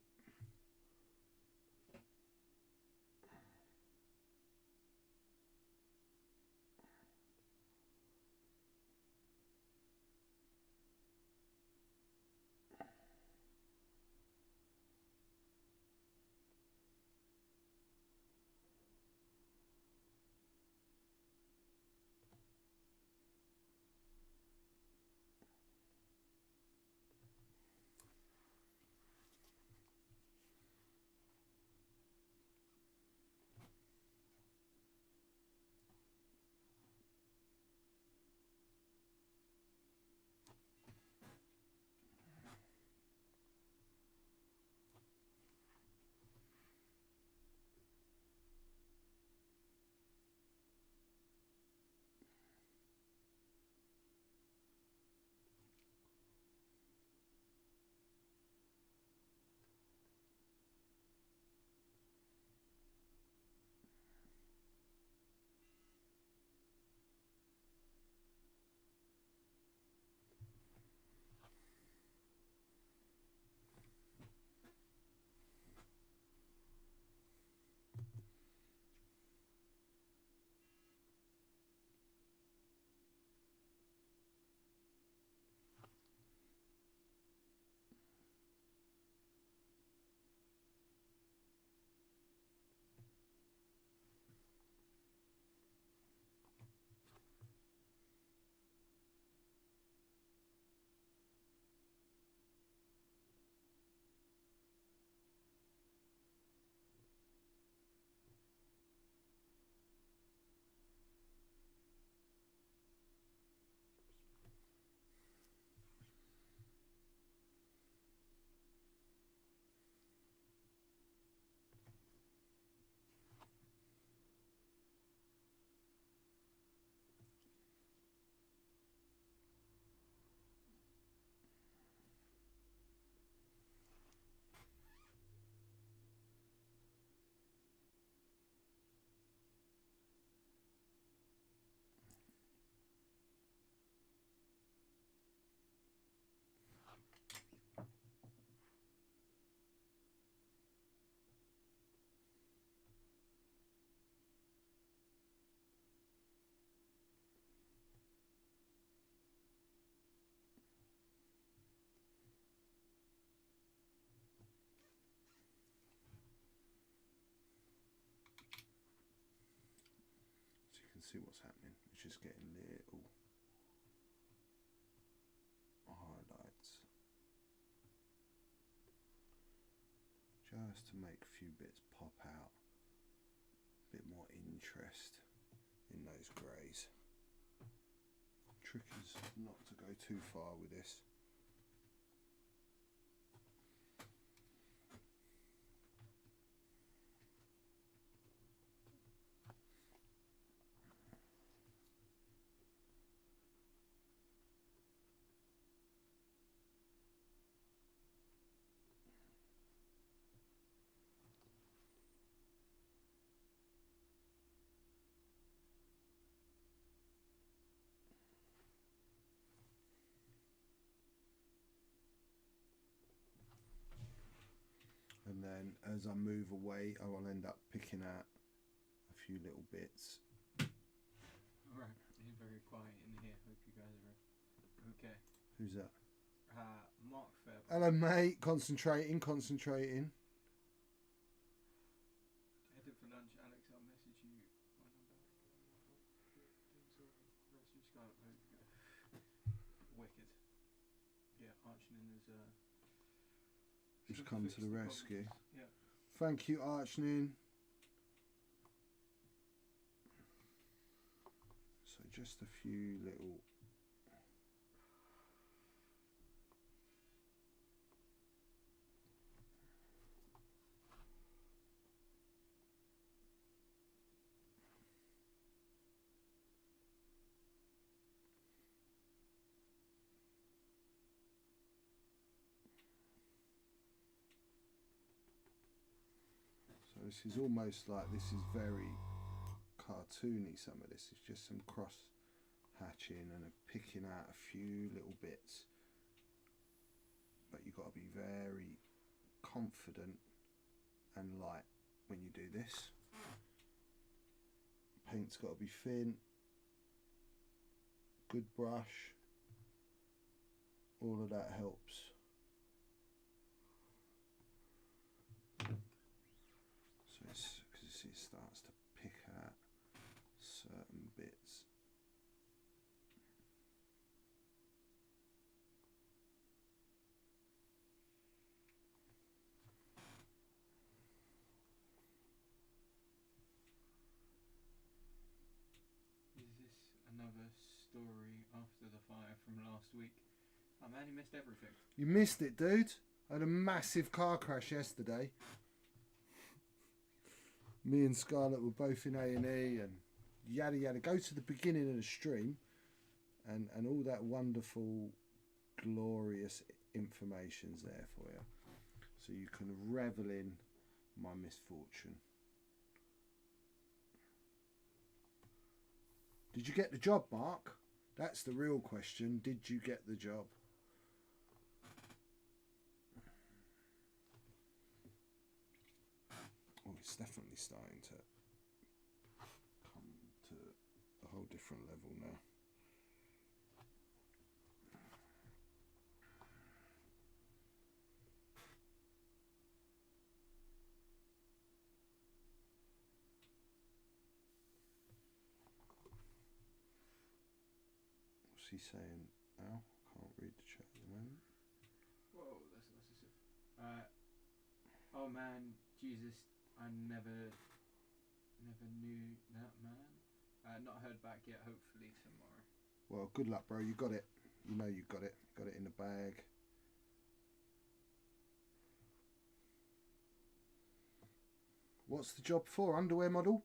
see what's happening. It's just getting little highlights. Just to make a few bits pop out. A bit more interest in those greys. Trick is not to go too far with this. And then as I move away, I will end up picking out a few little bits. Alright, it's very quiet in here. Hope you guys are okay. Who's that? Mark Fairbairn. Hello, mate. Concentrating. Headed for lunch, Alex. I'll message you when I'm back. Things are rest of Scarlet. Wicked. Yeah, Archnin is Just come to the rescue. Yeah. Thank you, Archnin. So just a few little. So this is almost like, this is very cartoony, some of this. It's just some cross hatching and picking out a few little bits. But you've got to be very confident and light when you do this. Paint's got to be thin. Good brush. All of that helps. So it's, because you see it starts to pick out certain bits. Is this another story after the fire from last week? Oh man, you missed everything. You missed it, dude. I had a massive car crash yesterday. Me and Scarlett were both in A&E and yada yada. Go to the beginning of the stream and all that wonderful, glorious information's there for you. So you can revel in my misfortune. Did you get the job, Mark? That's the real question. Did you get the job? Oh, it's definitely starting to come to a whole different level now. What's he saying now? I can't read the chat at the moment. Whoa, that's oh man, Jesus, I never knew that man. Not heard back yet. Hopefully tomorrow. Well, good luck, bro. You got it. You know you got it. Got it in the bag. What's the job for? Underwear model?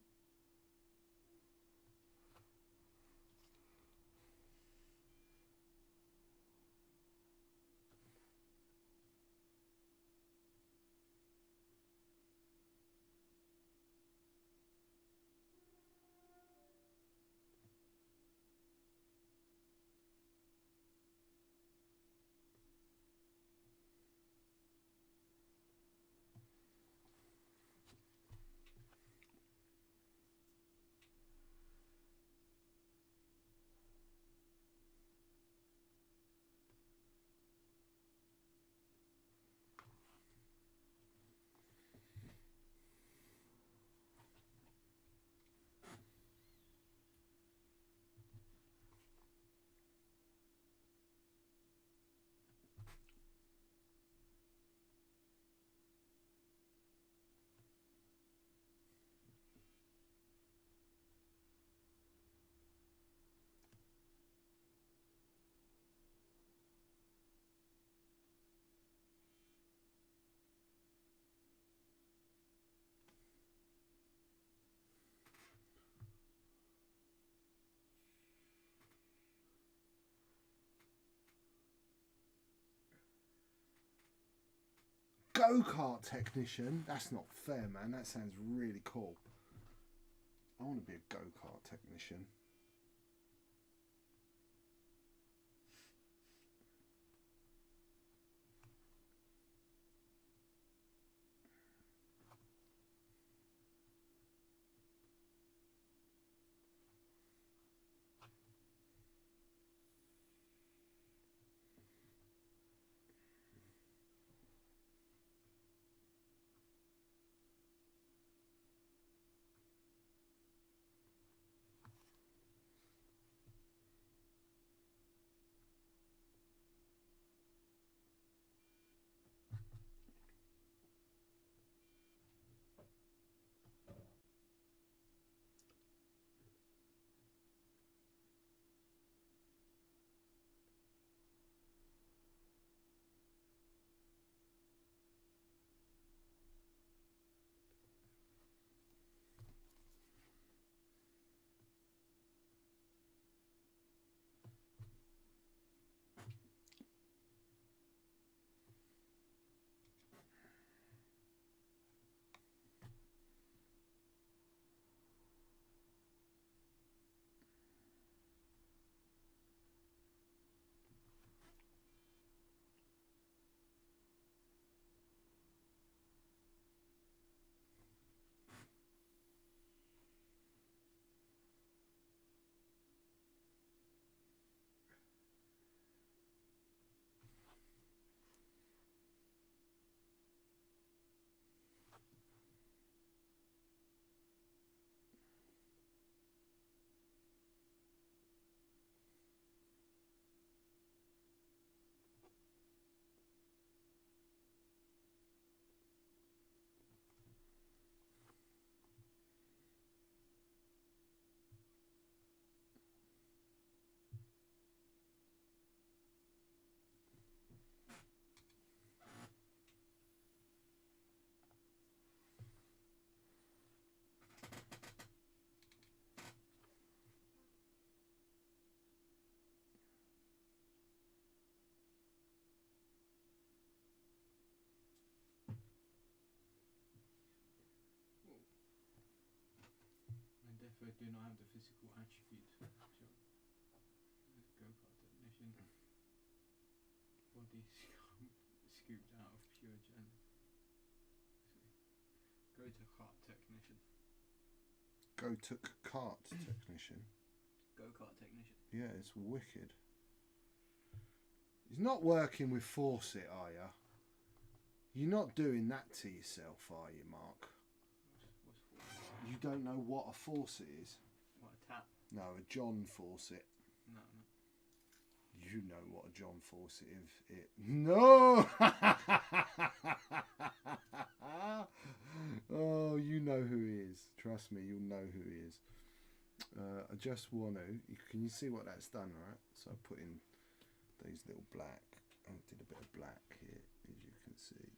go-kart technician. That's not fair, man. That sounds really cool. I want to be a go-kart technician. I definitely do not have the physical attributes for that job. Go-kart technician. Body scooped out of pure gender. Go-to-kart technician. Go-to-kart technician. Go-kart technician. Yeah, it's wicked. He's not working with Fawcett, are you? You're not doing that to yourself, are you, Mark? What's Fawcett? You don't know what a Fawcett is? What, a tap? No, a John Fawcett. No. You know what a John Fawcett is. No! Oh, you know who he is. Trust me, you'll know who he is. I just want to... Can you see what that's done, right? So I put in these little black. I did a bit of black here, as you can see.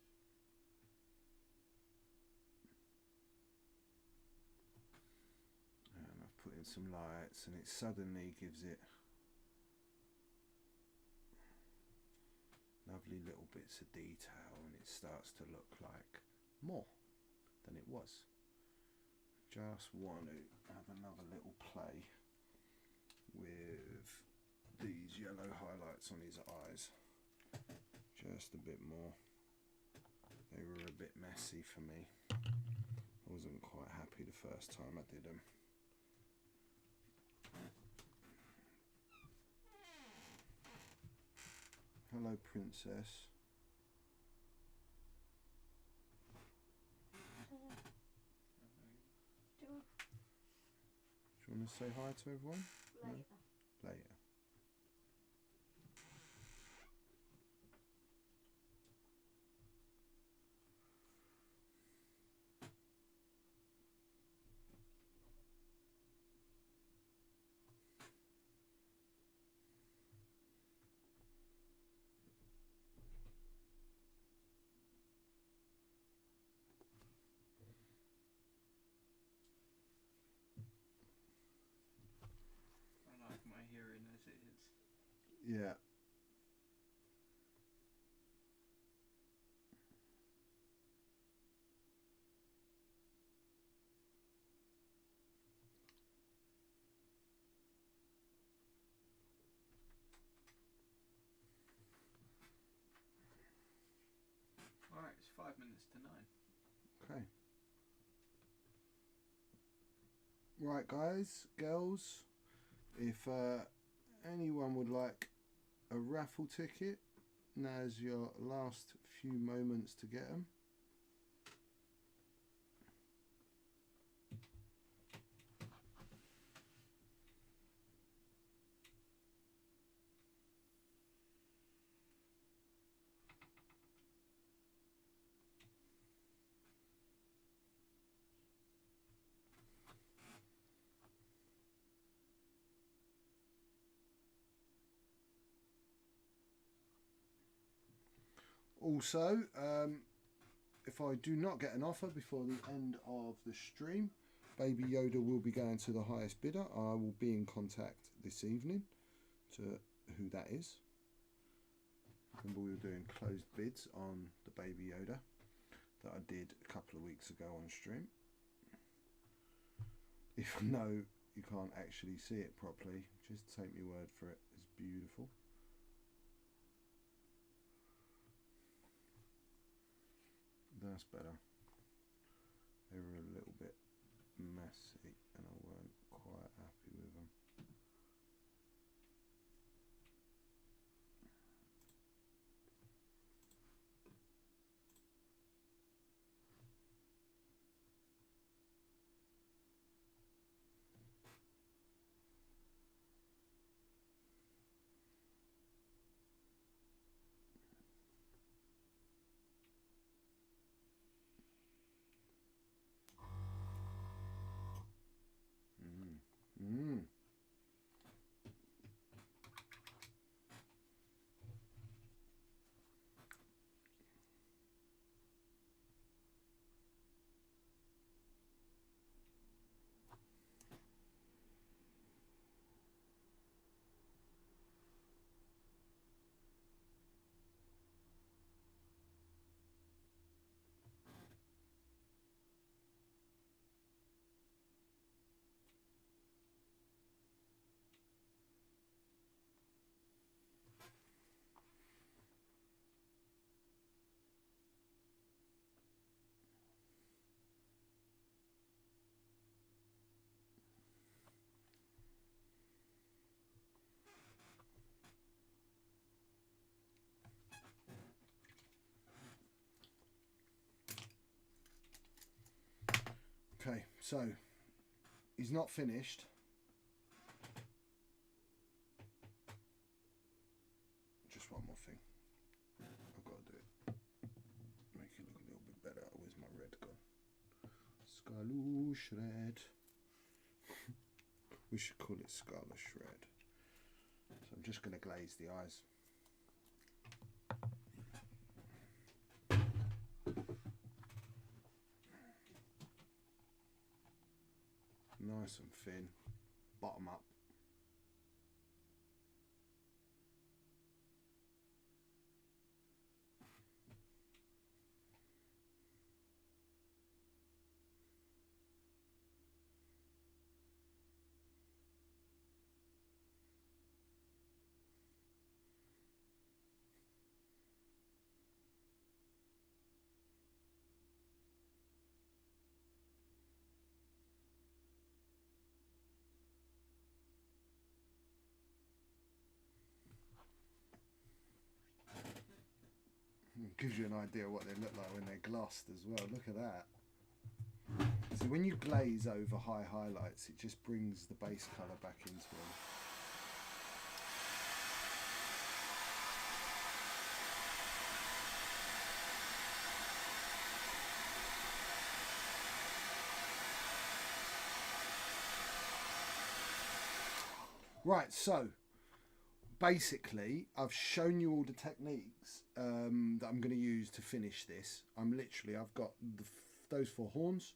And I've put in some lights, and it suddenly gives it lovely little bits of detail, and it starts to look like more than it was. Just want to have another little play with these yellow highlights on his eyes. Just a bit more. They were a bit messy for me. I wasn't quite happy the first time I did them. Hello, princess. Do you want to say hi to everyone? Later. No? Later. I like my hearing as it is. Yeah. 5 minutes to 9. Okay. Right, guys, girls, if anyone would like a raffle ticket, now's your last few moments to get them. Also, if I do not get an offer before the end of the stream, Baby Yoda will be going to the highest bidder. I will be in contact this evening to who that is. Remember, we were doing closed bids on the Baby Yoda that I did a couple of weeks ago on stream. If no, you can't actually see it properly, just take my word for it. It's beautiful. That's better. They were a little bit messy and I weren't quite happy with them. Okay, so he's not finished. Just one more thing. I've got to do it. Make it look a little bit better. Where's my red gone? Scarlet Shred. We should call it Scarlet Shred. So I'm just going to glaze the eyes. Nice and thin, bottom up. Gives you an idea what they look like when they're glossed as well. Look at that. So when you glaze over high highlights, it just brings the base colour back into them. Right, so basically I've shown you all the techniques that I'm going to use to finish this. I've got those 4 horns.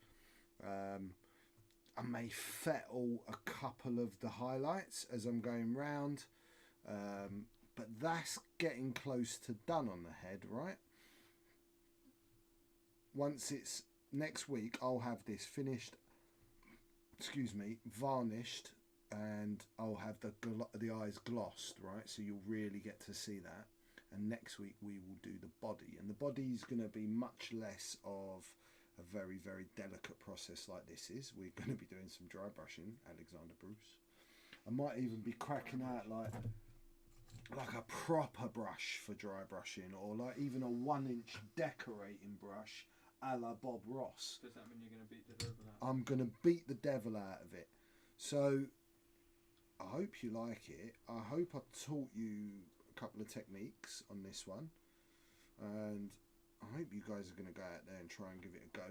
I may fettle a couple of the highlights as I'm going round, but that's getting close to done on the head, right? Once it's next week, I'll have this finished, varnished, and I'll have the eyes glossed, right? So you'll really get to see that. and next week we will do the body. And the body is going to be much less of a very, very delicate process like this is. We're going to be doing some dry brushing, Alexander Bruce. I might even be cracking out like a proper brush for dry brushing, or like even a 1-inch decorating brush a la Bob Ross. Does that mean you're going to beat the devil out? I'm going to beat the devil out of it. So I hope you like it. I hope I taught you a couple of techniques on this one, and I hope you guys are going to go out there and try and give it a go.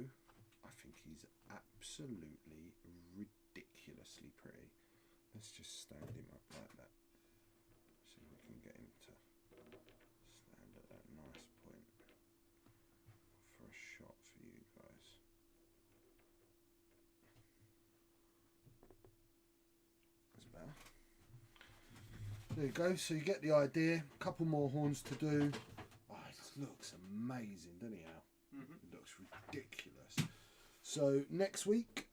I think he's absolutely ridiculously pretty. Let's just stand him up like that. See if we can get him to stand at that nice point for a shot for you guys. That's better. There you go. So you get the idea. A couple more horns to do. Oh, it looks amazing, doesn't he, Al? Mm-hmm. It looks ridiculous. So next week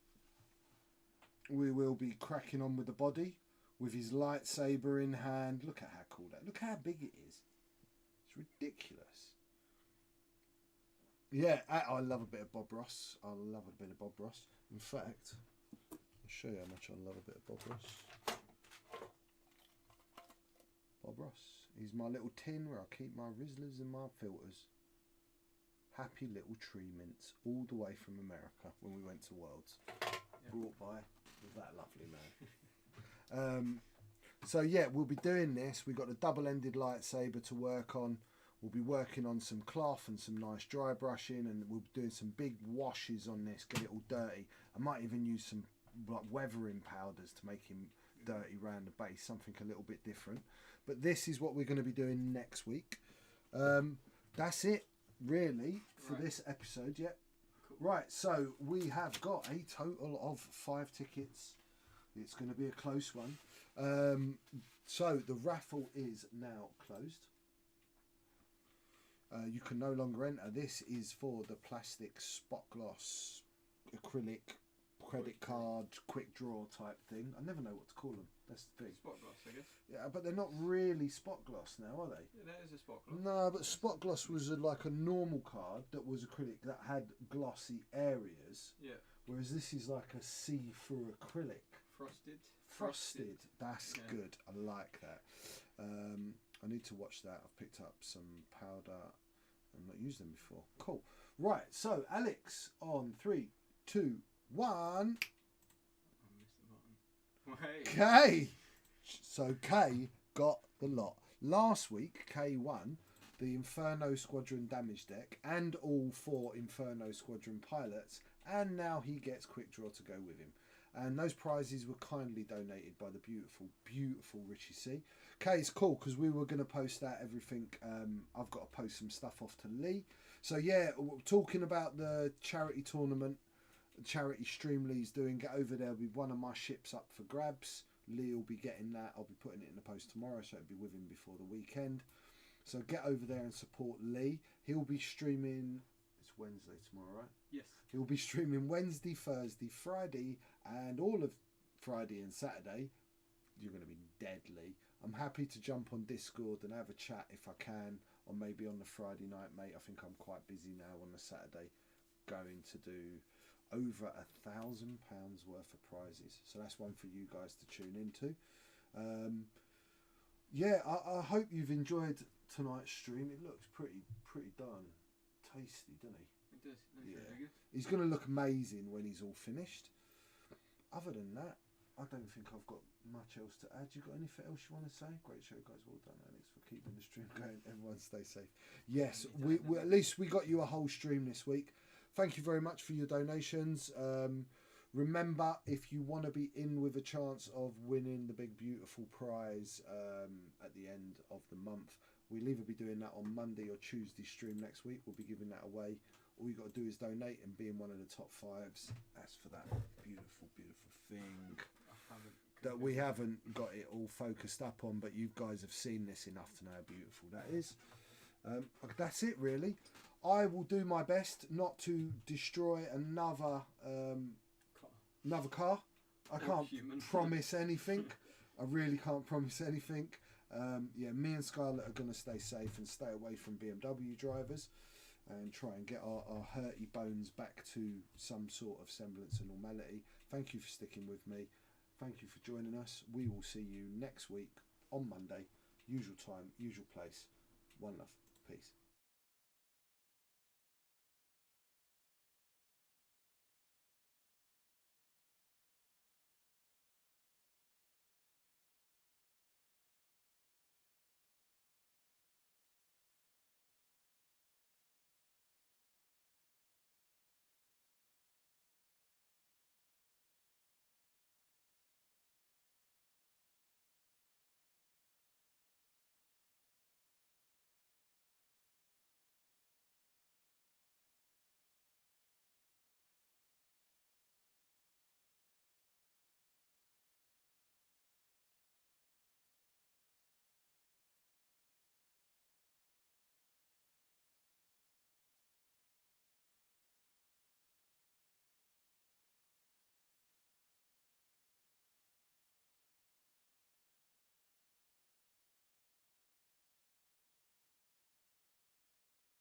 we will be cracking on with the body with his lightsaber in hand. Look at how cool that. Look how big it is. It's ridiculous. Yeah, I love a bit of Bob Ross. I love a bit of Bob Ross. In fact, I'll show you how much I love a bit of Bob Ross. Bob Ross. He's my little tin where I keep my Rizzlers and my filters. Happy little tree mints all the way from America when we went to Worlds. Yep. Brought by that lovely man. So yeah, we'll be doing this. We've got a double-ended lightsaber to work on. We'll be working on some cloth and some nice dry brushing, and we'll be doing some big washes on this, get it all dirty. I might even use some like weathering powders to make him dirty round the base, something a little bit different. But this is what we're going to be doing next week. That's it really for this episode. Yeah. Cool. Right, so we have got a total of 5 tickets. It's going to be a close one. So the raffle is now closed. You can no longer enter. This is for the plastic spot gloss acrylic credit card quick draw type thing. I never know what to call them. That's the thing. Spot gloss, I guess. Yeah, but they're not really spot gloss now, are they? Yeah, that is a spot gloss. No, but spot gloss was like a normal card that was acrylic that had glossy areas. Yeah. Whereas this is like a see-through acrylic. Frosted. That's good. I like that. I need to watch that. I've picked up some powder. I've not used them before. Cool. Right. So Alex, on 3, 2, 1. I missed the button. Wait. K. So K got the lot. Last week, K won the Inferno Squadron damage deck and all 4 Inferno Squadron pilots, and now he gets quick draw to go with him. And those prizes were kindly donated by the beautiful, beautiful Richie C. Okay, it's cool because we were going to post out everything. I've got to post some stuff off to Lee. So yeah, talking about the charity tournament, charity stream Lee's doing, get over there. Will be one of my ships up for grabs. Lee will be getting that. I'll be putting it in the post tomorrow, so it'll be with him before the weekend. So get over there and support Lee. He'll be streaming. It's Wednesday tomorrow, right? Yes. He'll be streaming Wednesday, Thursday, Friday, and all of Friday and Saturday. You're going to be deadly. I'm happy to jump on Discord and have a chat if I can, or maybe on the Friday night, mate. I think I'm quite busy now on the Saturday, going to do over £1,000 worth of prizes. So that's one for you guys to tune into. Yeah, I hope you've enjoyed tonight's stream. It looks pretty darn tasty, doesn't he? It does. It looks really good. He's going to look amazing when he's all finished. Other than that, I don't think I've got much else to add. You got anything else you want to say? Great show, guys. Well done, Alex, for keeping the stream going. Everyone stay safe. Yes, we at least we got you a whole stream this week. Thank you very much for your donations. Remember, if you want to be in with a chance of winning the big beautiful prize at the end of the month, we'll either be doing that on Monday or Tuesday stream next week. We'll be giving that away. All you got to do is donate and be in one of the top 5s. As for that beautiful, beautiful thing that we haven't got it all focused up on, but you guys have seen this enough to know how beautiful that is. That's it, really. I will do my best not to destroy another car. I can't promise anything. I really can't promise anything. Yeah, me and Scarlett are going to stay safe and stay away from BMW drivers and try and get our hurty bones back to some sort of semblance of normality. Thank you for sticking with me. Thank you for joining us. We will see you next week on Monday. Usual time, usual place. One love. Peace.